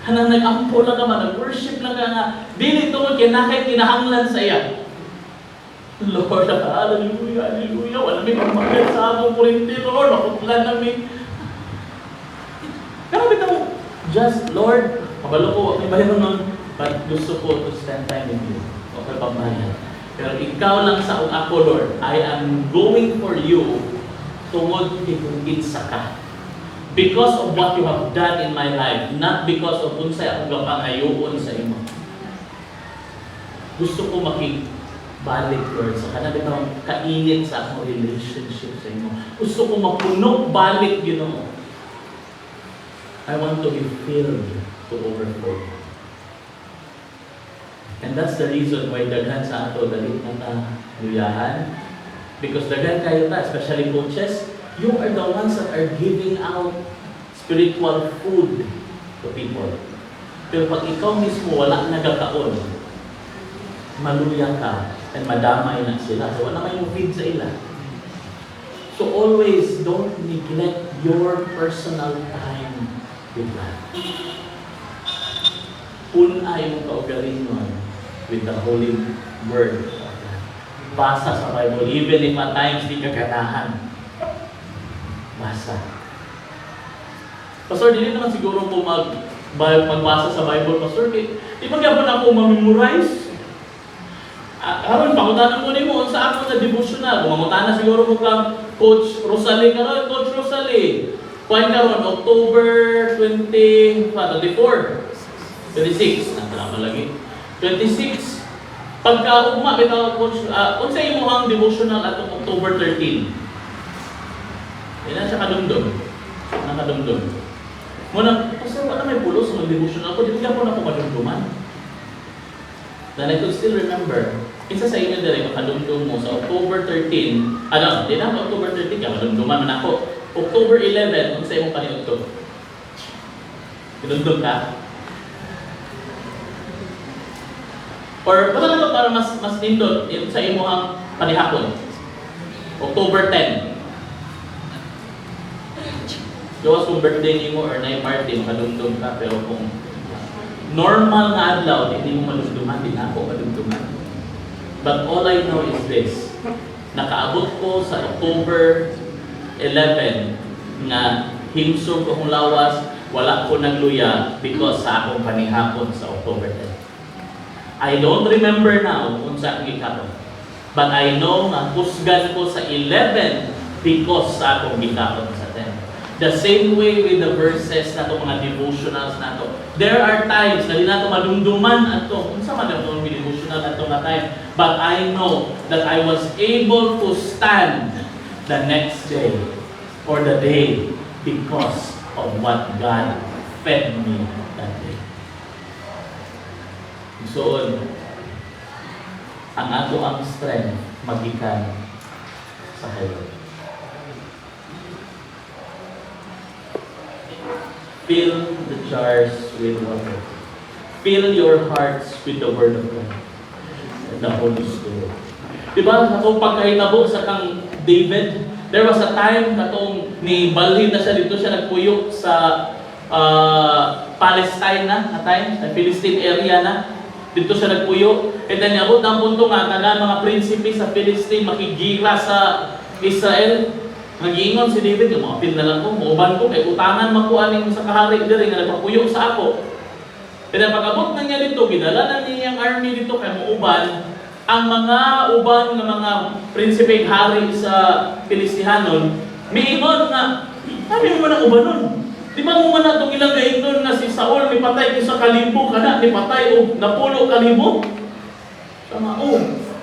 Hanang nag-ampo lang naman, nag-worship lang nga, dili tungkol kinakay kinahanglan sa iya. Lord, hallelujah, hallelujah, wala may pagmagyan sa among kurinti, Lord, nakutlan namin. Pero bitaw, just, Lord, kabalo ko, may bayan nun, but gusto ko to spend time with you. Okay, pagbayan. Pero ikaw lang sa ako, Lord, I am going for you tungod ikungkit sa ka. Because of what you have done in my life, not because of unsay akong gapangayoon sa imo. Gusto ko makibalik, Lord, sa kanang bitang kainit sa akong relationship sa imo. Gusto ko mapuno balik, Ginoo. I want to be filled to overflow. And that's the reason why daghan sa ato dali na luyahan. Because daghan kayo ta, especially coaches, you are the ones that are giving out spiritual food to people. Pero pag ikaw mismo wala nagkakaon, maluya ka and madamay na sila. So wala may feed sa ila. So always don't neglect your personal time with God. Punay mong kaugalingon with the Holy Word. Basa sa Bible, even if at times di ka ganahan. Basa. Pastor, hindi naman siguro po magbasa sa Bible, Pastor. Di ba gabon ako ma-memorize? Haron, pangutanan mo mo sa ako na devotional. Pangutanan siguro mo kang Coach Rosalie karon, Coach Rosalie. Kuan karon October 24, 26, nagtama lagi. 26. Pagka ugma bitaw Coach, unsa imong devotional atong October 13? Yan siya kadumdum. Nakadumdum. Muna, kasi wala may pulos sa mag-devotional ko, di ko na ako madumduman. Then I could still remember, isa sa inyo dali, makadumdum mo sa October 13, di na October 13, kaya madumduman man ako. October 11, kung sa imong paniod ko. Kinundum ka? Or, basta na ito para mas nindot sa imong panihapon. October 10. Gawas kung birthday niyo or na party, makadumdum ka, pero kung normal nga adlaw, hindi mo malumduman, hindi na ako malumduman. But all I know is this, nakaabot ko sa October 11 nga himsog ko kong lawas, wala ko nagluya because sa akong panihapon sa October 10. I don't remember now kung sa akong gikapon. But I know nga husgan ko sa 11 because sa akong gikapon sa 10. The same way with the verses na ito, mga devotionals na ito. There are times na di na ito malumduman ato. Kung saan man ito devotional na ito na time. But I know that I was able to stand the next day or the day because of what God fed me that day. So, ang ato ang strength magikan sa kayo. Fill the jars with water. Fill your hearts with the Word of God and the Holy Spirit. Diba, katong pagkahitabo sa kang David, there was a time katong ni balhin na siya dito, siya nagpuyok sa Palestine na time, sa Philistine area na. Dito siya nagpuyo. And then abot ng punto nga, tanan mga prinsipe sa Philistine makigira sa Israel. Nag-iingon si David, yung mga pin na lang ko, muuban ko, kay utangan makuaning sa kahari diri nga nagpapuyo sa ako. Pero pag-abot na niya dito, gidala na niya yung army dito kay muuban, ang mga uban ng mga prinsipe hari sa Filistihanon, miingon nga, sabi mo na uban nun. Di ba mo man na itong ilagay doon na si Saul, may patay ko sa kalibo ka na, may patay o napulo kalibo? Sama,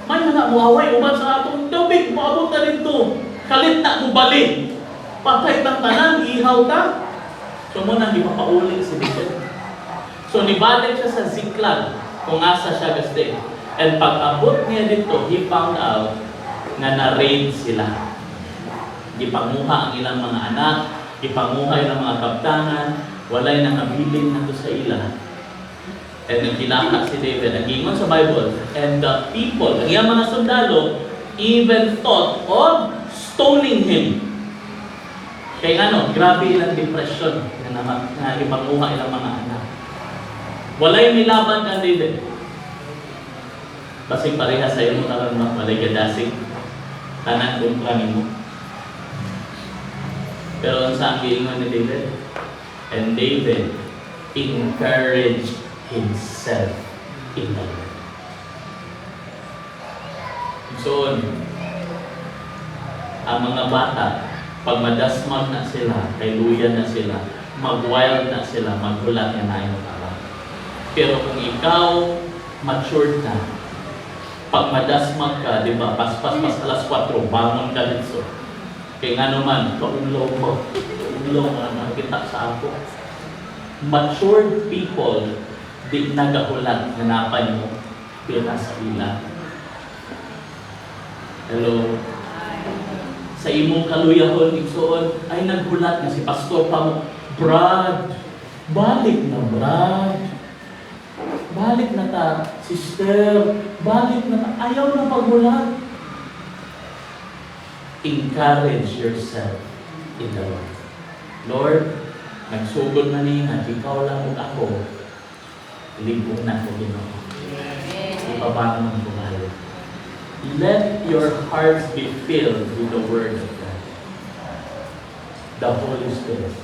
may na muaway, uban sa atong David, maabot na dito. Kalit na mo balik. Patay tang tanan, ihaw ta. So mo nang ipapauli si David. So nibalik siya sa Ziklag, kung asa siya gaste. And pag-abot niya dito, he found out na na-raid sila. Ipanguha ang ilang mga anak, ipanguha ilang mga kaptanan, walay nakabiling na to sa ila. And nagkilaka si David, nagingon sa Bible, and the people, ang iyang mga sundalo, even thought of stoning him. Kaya grabe ilang depression na ipanguha ilang mga anak. Walay nilaban kang David. Basing pareha sa iyo mo talang walay gadasing tanan kung planin mo. Pero ang saan giingon ni David? And David encouraged himself in the Lord. So, ang mga bata, pag madasmag na sila, kay luya na sila, mag-wild na sila, maghulat na na yung araw. Pero kung ikaw, matured na, pag madasmag ka, di ba, pas alas 4, bangon ka dito. Kaya nga naman, kaunlaw mo, kaunlaw nga nakita sa ako. Matured people, di nagahulat, hanapan mo, pila sa ila. Hello? Sa imong kaluyahon, igsoon, ay naghulat na si Pastor pa mo, Brad, balik na Brad. Balik na ta, sister, balik na ta, ayaw na paghulat. Encourage yourself in the Lord. Lord, nagsugod na niya, ikaw lang ug ako, limpong na ko Ginoo. Ipabangon ko kayo. Let your hearts be filled with the Word of God. The Holy Spirit.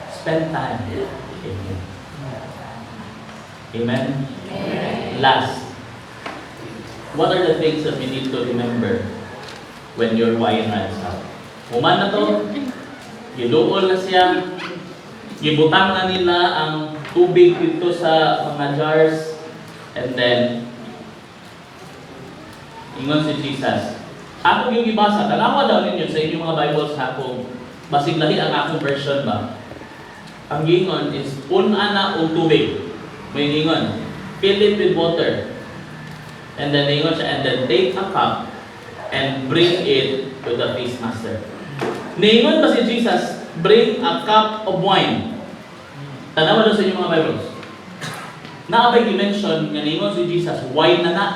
Spend time in Him. Amen? Amen? Last, what are the things that we need to remember when your wine runs out? Human na to, giluol na siya, gibutang na nila ang tubig dito sa mga jars, and then, ingon si Jesus. Ako yung ibasa, tanawa daw ninyo sa inyong mga Bibles sa akong, basig lahi ang akong version ba? Ang gingon is, una na o tubig. May gingon, fill it with water. And then ingon siya, and then take a cup and bring it to the feast master. Ningon ba si Jesus, bring a cup of wine? Tanawa daw sa inyong mga Bibles. Naabay dimension, nga ningon si Jesus, wine na na.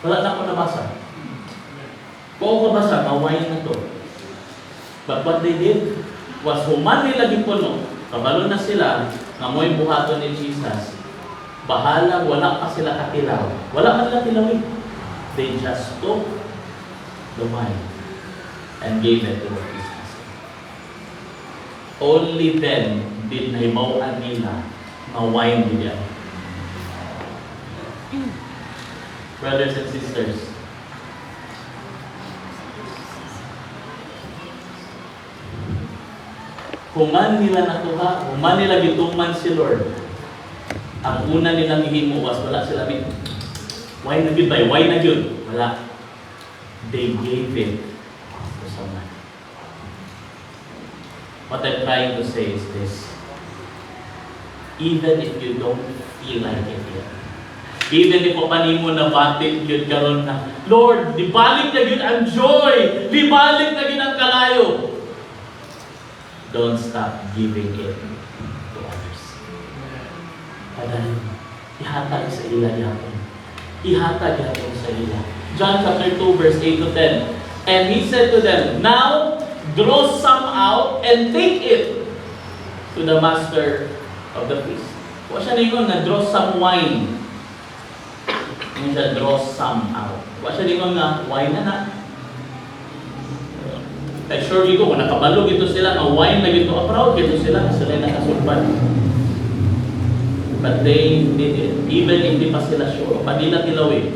Wala na ako nabasa. Kung ako nabasa, wine na to. But what they did was human nila gipuno, kabalo na sila, ngamoy buhaton ni Jesus. Bahala, wala pa sila katilaw. Wala pa nila tilawin. They just took the wine and gave it to the feast master. Only then did nahimawan nila na wine nila. Brothers and sisters, human nila natuha, human nila gituman si Lord. Ang una nilang ihimo was wala sila bit. Why na gyud bay? Why na gyud? Wala. They gave it to someone. What I'm trying to say is this. Even if you don't feel like it yet, even if papanimo na batik yun karon na, Lord, libalik na yun ang joy, libalik na yun ang kalayo. don't stop giving it to others. Padayon, ihatag sa ila yapon. Ihatag yapon sa ila. John chapter 2 verse 8 to 10. And he said to them, now draw some out and take it to the master of the feast. Kung siya ningon na draw some wine. Ngayon siya draw some out. Kung siya ningon na wine na. Kaya sure ko, kung nakabalog ito sila, na wine na ito, proud ito sila, sila nakasulpan. But they did it. Even hindi pa sila sure, pa nila tilawin,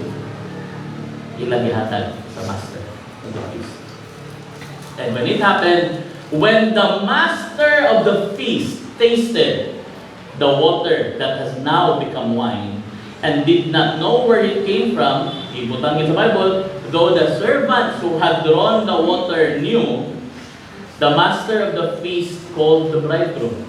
ilang ihatag sa master of the feast. And when it happened, when the master of the feast tasted the water that has now become wine, and did not know where it came from, ibutang sa Bible, though the servants who had drawn the water knew, the master of the feast called the bridegroom.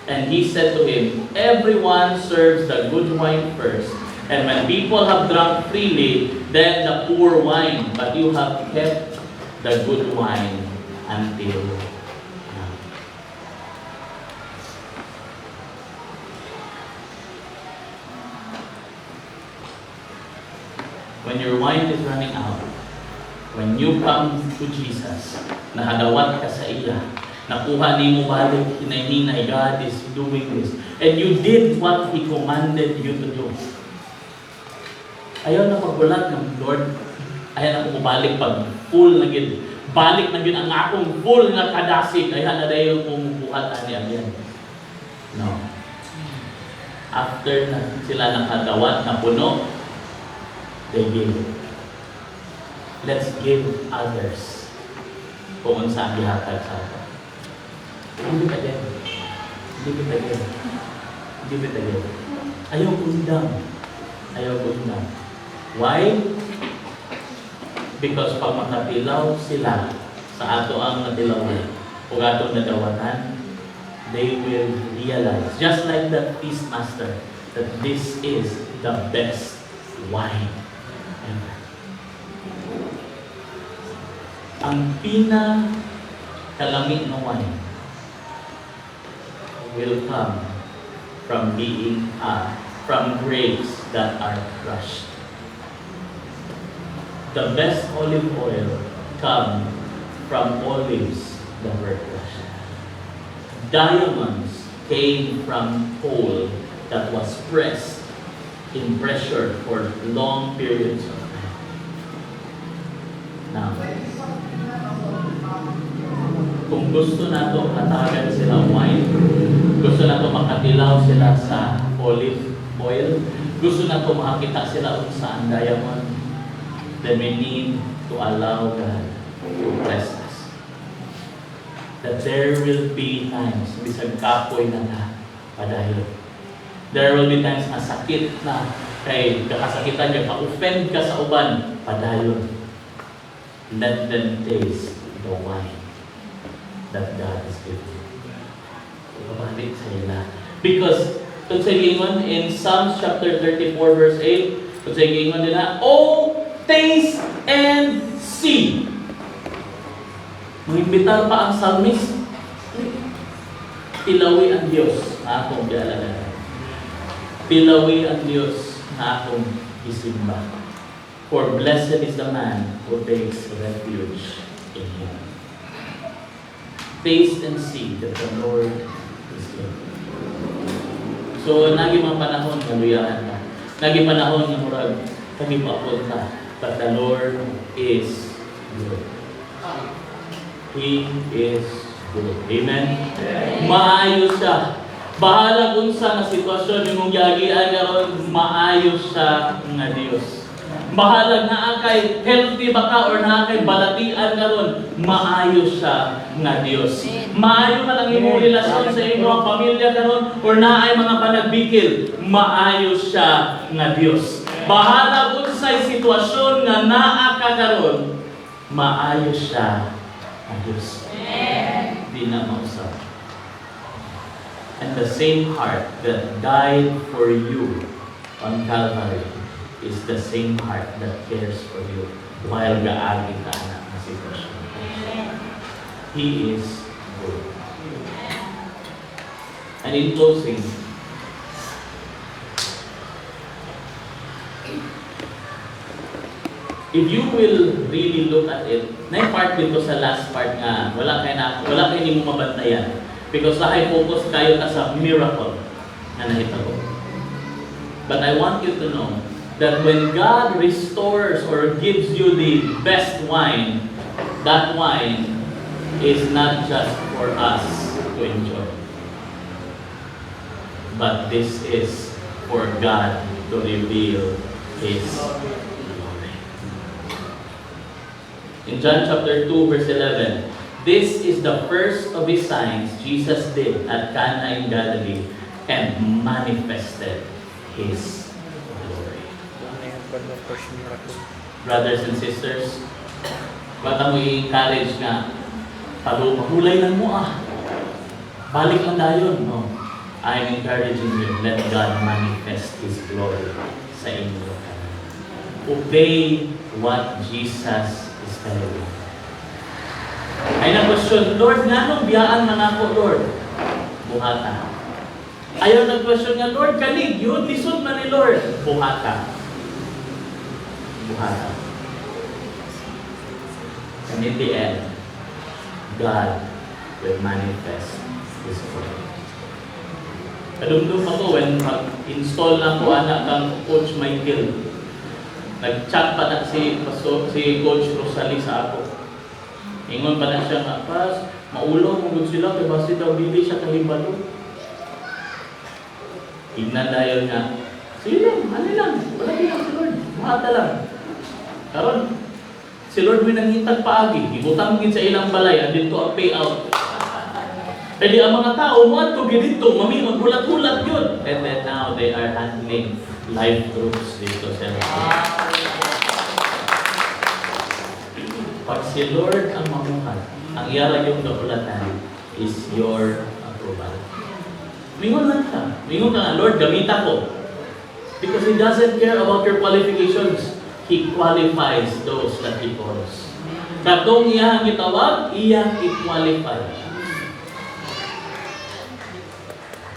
And he said to him, everyone serves the good wine first, and when people have drunk freely, then the poor wine, but you have kept the good wine until now. When your wine is running out, when you come to Jesus, nahadawat ka sa iya, nakuha ni mo balik, hinay-hinay, God is doing this, and you did what He commanded you to do. Ayaw na pagbulat ng Lord, ayaw na bumalik pag full na gid. Balik na gid ang akong full na kadasig, ayaw na dayon kung buhat ani yan. No. After na sila nakadawat na puno, they give. Let's give others kung saan gihatag sa atin. Give it again. Give it again. Give it again. Ayaw undang. Ayaw undang. Why? Because pag makatilaw sila sa ato ang natilawan o atong nadawatan, they will realize, just like the feast master, that this is the best wine ever. Ang pinakalamig na wine will come from being from grapes that are crushed. The best olive oil come from olives that were crushed. Diamonds came from coal that was pressed in pressure for long periods of time. Now, kung gusto nato hatagan sila wine, gusto nato makatilaw sila sa olive oil, gusto nato makakita sila sa diamond, then we need to allow God to bless us. That there will be times, bisag kapoy na na, padayon. There will be times na sakit na, kay kakasakitan niya, ka-offend ka sa uban, padayon. Let them taste the wine that God is giving. Pabalik sa ila. Because, kung sa gingon in Psalms chapter 34 verse 8, kung sa gingon nila, oh, taste and see. Magimbitar pa ang psalmist. Tilawi ang Diyos na akong gialagan. Tilawi ang Diyos na akong isimba. For blessed is the man who takes refuge in Him. Taste and see that the Lord is good. So, nagi mga panahon, haluyaan ka. Nagi panahon ng murag, kami paapod ka. But the Lord is good. He is good. Amen? Maayos siya. Bahala kung sa sitwasyon yung giagian karon, maayos siya nga Dios. Bahala na kay healthy ba ka or na kay balatian karon, maayos siya nga Dios. Maayo man ang imong relasyon sa imong pamilya karon or naay mga panagbikil, maayos siya nga Dios. Bahala kung sa sitwasyon nga naa ka karon, maayos siya nga Dios. Di na mausap. And the same heart that died for you on Calvary is the same heart that cares for you while gaagi ka na sitwasyon. He is good. And in closing, if you will really look at it, na-part dito sa last part nga, wala kayo hindi mo mabantayan. Because naka-focus kayo sa miracle na nahitabo. But I want you to know that when God restores or gives you the best wine, that wine is not just for us to enjoy. But this is for God to reveal His glory. In John chapter 2, verse 11, this is the first of His signs Jesus did at Cana in Galilee and manifested His glory. Brothers and sisters, baka mo i-encourage nga, mahulay lang mo balik lang dayon. No. I'm encouraging you, let God manifest His glory sa inyo. Obey what Jesus is telling you. Ay na-question, Lord, nanong biyaan man ako, Lord? Buhata. Ayaw nag-question nga, Lord, kanig, yun, lisod man ni Lord. Buhata. Buhata. And in the end, God will manifest His glory. Kadumdum ako when mag-install na ko anak kang Coach Michael. Nag-chat pa na si Coach Rosalie sa ako. Ingon pa na siya nga, Pas, maulaw mong sila, kaya basta daw dili siya kahibalo. Ignan dahil nga, sige lang, ano lang, wala lang si Lord, mahata lang. Karon, si Lord may nanghintag paagi, ibutang sa ilang balay, andito ang payout. Pwede ang mga tao, mga to dito, maghulat-hulat yun. And then now, they are handling life groups dito sa pag si Lord ang mamuhat, ang iyara yung kapulatan is your approval. Mingon lang ka. Mingon ka nga, Lord, gamita ko. Because He doesn't care about your qualifications. He qualifies those that He calls. Katong iyang itawag, iyang i-qualify.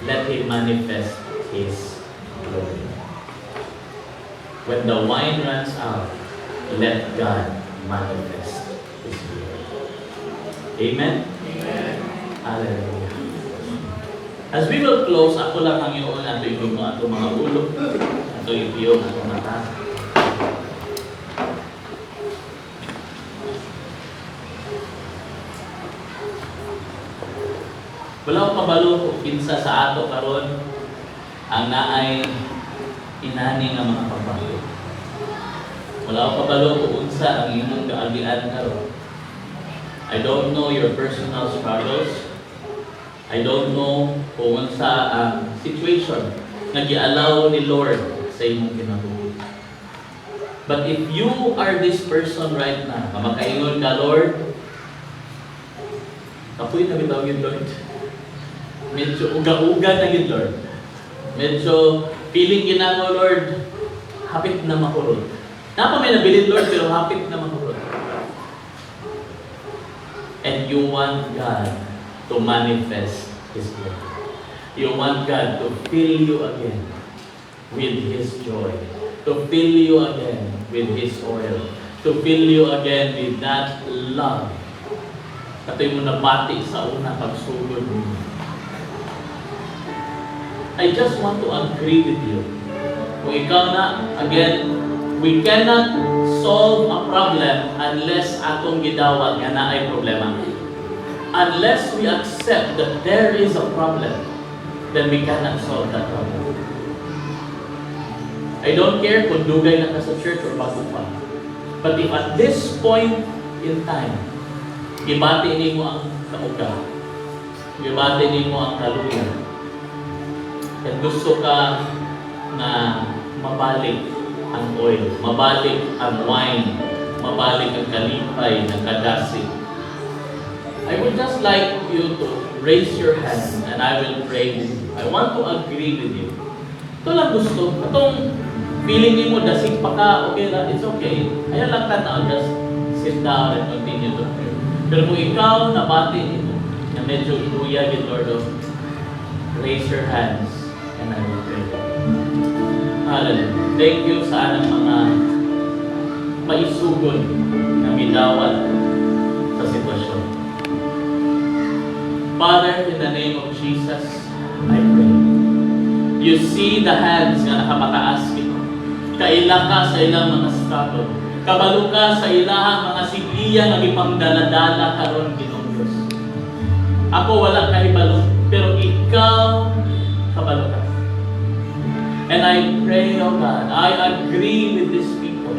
Let Him manifest His glory. When the wine runs out, let God manifest His glory. Amen? Amen. Hallelujah. As we will close, ako lang ang iyon ato yung mga ulo, ato yung ato mata. Wala ko kabalo kung kinsa sa ato karon ang naay inani nga mga pagbago. Wala ko kabalo kung unsa ang imong kaagian karon. I don't know your personal struggles. I don't know kung unsa ang situation nga giallow ni Lord sa imong kinabuhi. But if you are this person right now, makaingon ka, Lord, kapoy na bitaw yun, Lord. Medyo uga-uga na yun, Lord. Medyo feeling ginamo, Lord, hapit na makurot. Napa may nabilin, Lord, pero hapit na makurot. And you want God to manifest His glory. You want God to fill you again with His joy. To fill you again with His oil. To fill you again with that love. Katoy mo nabati sa una pagsugod mo. I just want to agree with you. Kung ikaw na, again, we cannot solve a problem unless atong gidawat nga na ay problema. Unless we accept that there is a problem, then we cannot solve that problem. I don't care kung dugay na ka sa church or bago pa. But if at this point in time, gibati nimo ang kauga, gibati nimo ang kaluya, at gusto ka na mabalik ang oil, mabalik ang wine, mabalik ang kalipay ng kadasi, I would just like you to raise your hand and I will pray with you. I want to agree with you. Ito lang gusto. Itong feeling mo, dasig pa ka, okay lang, it's okay. Ayan lang ka na, just sit down and continue to pray. Pero kung ikaw, nabati mo, na medyo iluya, Lord, Raise your hands and I will pray. Hallelujah. Thank you sa anang mga maisugod na midawat sa sitwasyon. Father, in the name of Jesus, I pray. You see the hands nga nakamataas kito. Kaila ka sa ilang mga struggle. Kabalo ka sa ilang mga sigliya na ipangdaladala karon Ginoong Diyos. Ako wala kahibalo, pero ikaw kabalo ka. And I pray, oh God, I agree with these people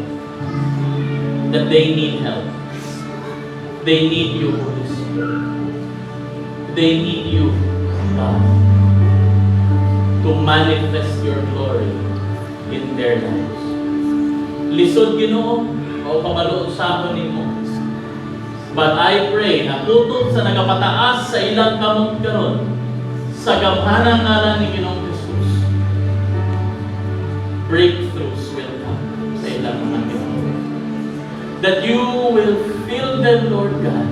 that they need help. They need you, Holy Spirit. They need you, God, to manifest your glory in their lives. Lisod Ginoo, o kabalo sa amon nimo. But I pray na tutok sa nagapataas sa ilang kamot karon sa gamhanang ngalan ni Ginoong Jesus. Breakthroughs will come sa ilang mga Ginoo. That you will fill them, Lord God,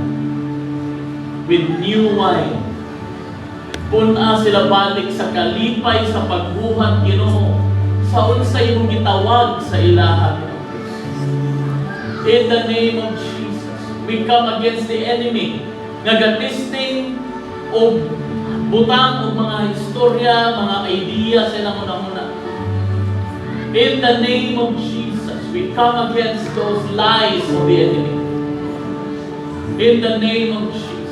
with new wine. Puna sila balik sa kalipay sa pagbuhat Ginoo sa unsay mong gitawag sa ilaha. In the name of Jesus, we come against the enemy nga gatisting o butang o mga istorya, mga idea sa ilang una-una. In the name of Jesus, we come against those lies of the enemy. In the name of Jesus.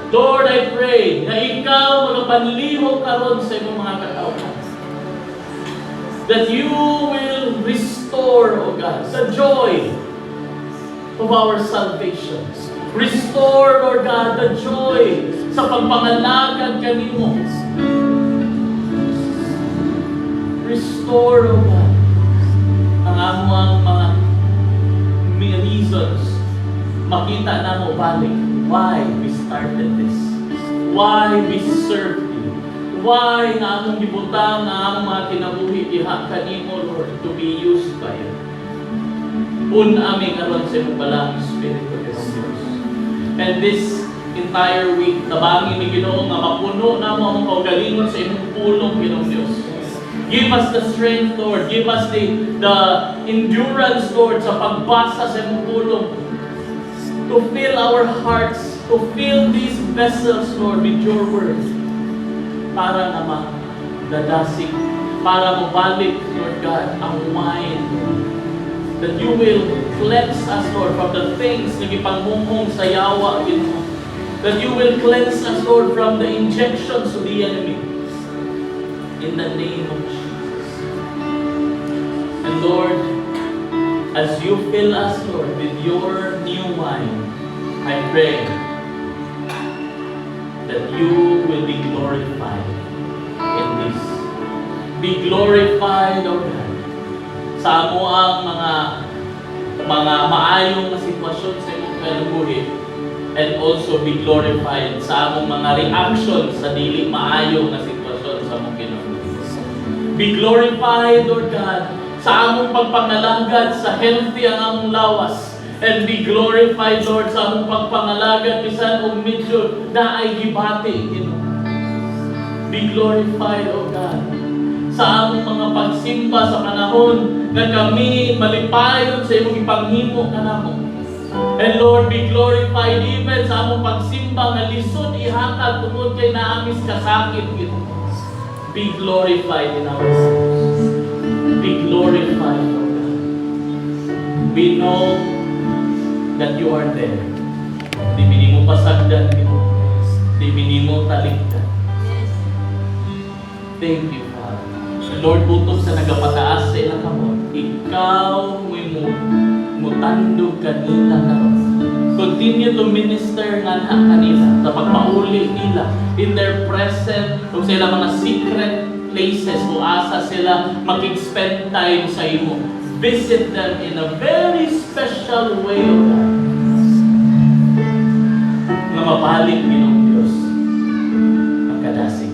Lord, I pray na ikaw magapanlihok karon sa imong mga katawhan. That you will restore, O God, the joy of our salvation. Restore, Lord God, the joy sa pagpangalagan kanimo. Restore, O God, ang among mga reasons makita na mo balik why we started this, why we served you, why na among gibutang na among mga kinabuhi diha kanimo, Lord, to be used by you. Ami karon sa imong balang Espiritu de Dios. And this entire week, tabangin ni Ginoo nga mapuno na mo ang kaugalingon sa imong pulong, Ginoong Dios. Give us the strength, Lord. Give us the endurance, Lord, sa pagbasa sa imong pulong. To fill our hearts, to fill these vessels, Lord, with your word. Para na madadasig, para mabalik, Lord God, ang wine. That you will cleanse us, Lord, from the things na ipangmumong sa yawa, Ginoo. That you will cleanse us, Lord, from the injections of the enemy. In the name of Jesus. And Lord, as you fill us, Lord, with your new wine, I pray that you will be glorified in this. Be glorified, O God, sa amo ang mga maayong na sitwasyon sa imong kinabuhi, and also be glorified sa among mga reactions sa dili maayong na sitwasyon sa among kinabuhi. Be glorified, Lord God, sa among pagpangalagad sa healthy ang among lawas, and be glorified, Lord, sa among pagpangalagad bisan og medyo naay gibati, Ginoo. Be glorified, O God, sa among mga pagsimba sa panahon na kami malipayon sa imong ipanghimo kanamo. And Lord, be glorified even sa among pagsimba nga lisod ihatag tungod kay naamis kasakit, Ginoo. Be glorified in our lives. Be glorified, O God. We know that you are there. Di minimo pasagdan, Ginoo. Di minimo talikdan. Thank you, Father. Lord, butok sa nagapataas sa ilang kamot, ikaw mo tandog kanila karon. Continue to minister nga na kanila sa pagpauli nila in their present, kung sila mga secret places kung asa sila makig-spend time sa imo. Visit them in a very special way, O God. Nga mabalik Ginoong Diyos ang kadasig.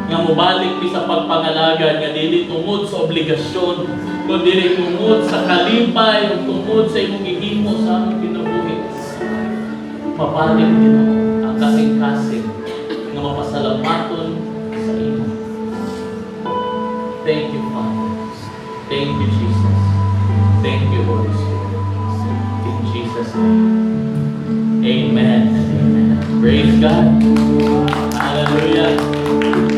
Nga mabalik mi sa pagpangalaga nga dili tungod sa obligasyon, kundi dili tungod sa kalipay o tungod sa imong gihimo sa among kinabuhi. Mabalik Ginoo ang kasing-kasing nga mapasalamaton sa iyo. Thank you, Father. Thank you, Jesus. Thank you, Holy Spirit. In Jesus' name. Amen. Amen. Praise God. Hallelujah.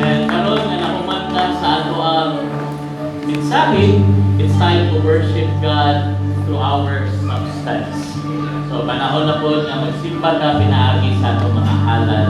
And karon nga nakumanta sa ato ang mensahe, it's time to worship God through our substance. So panahon na po na magsimba ka pinaagi sa ato mga halal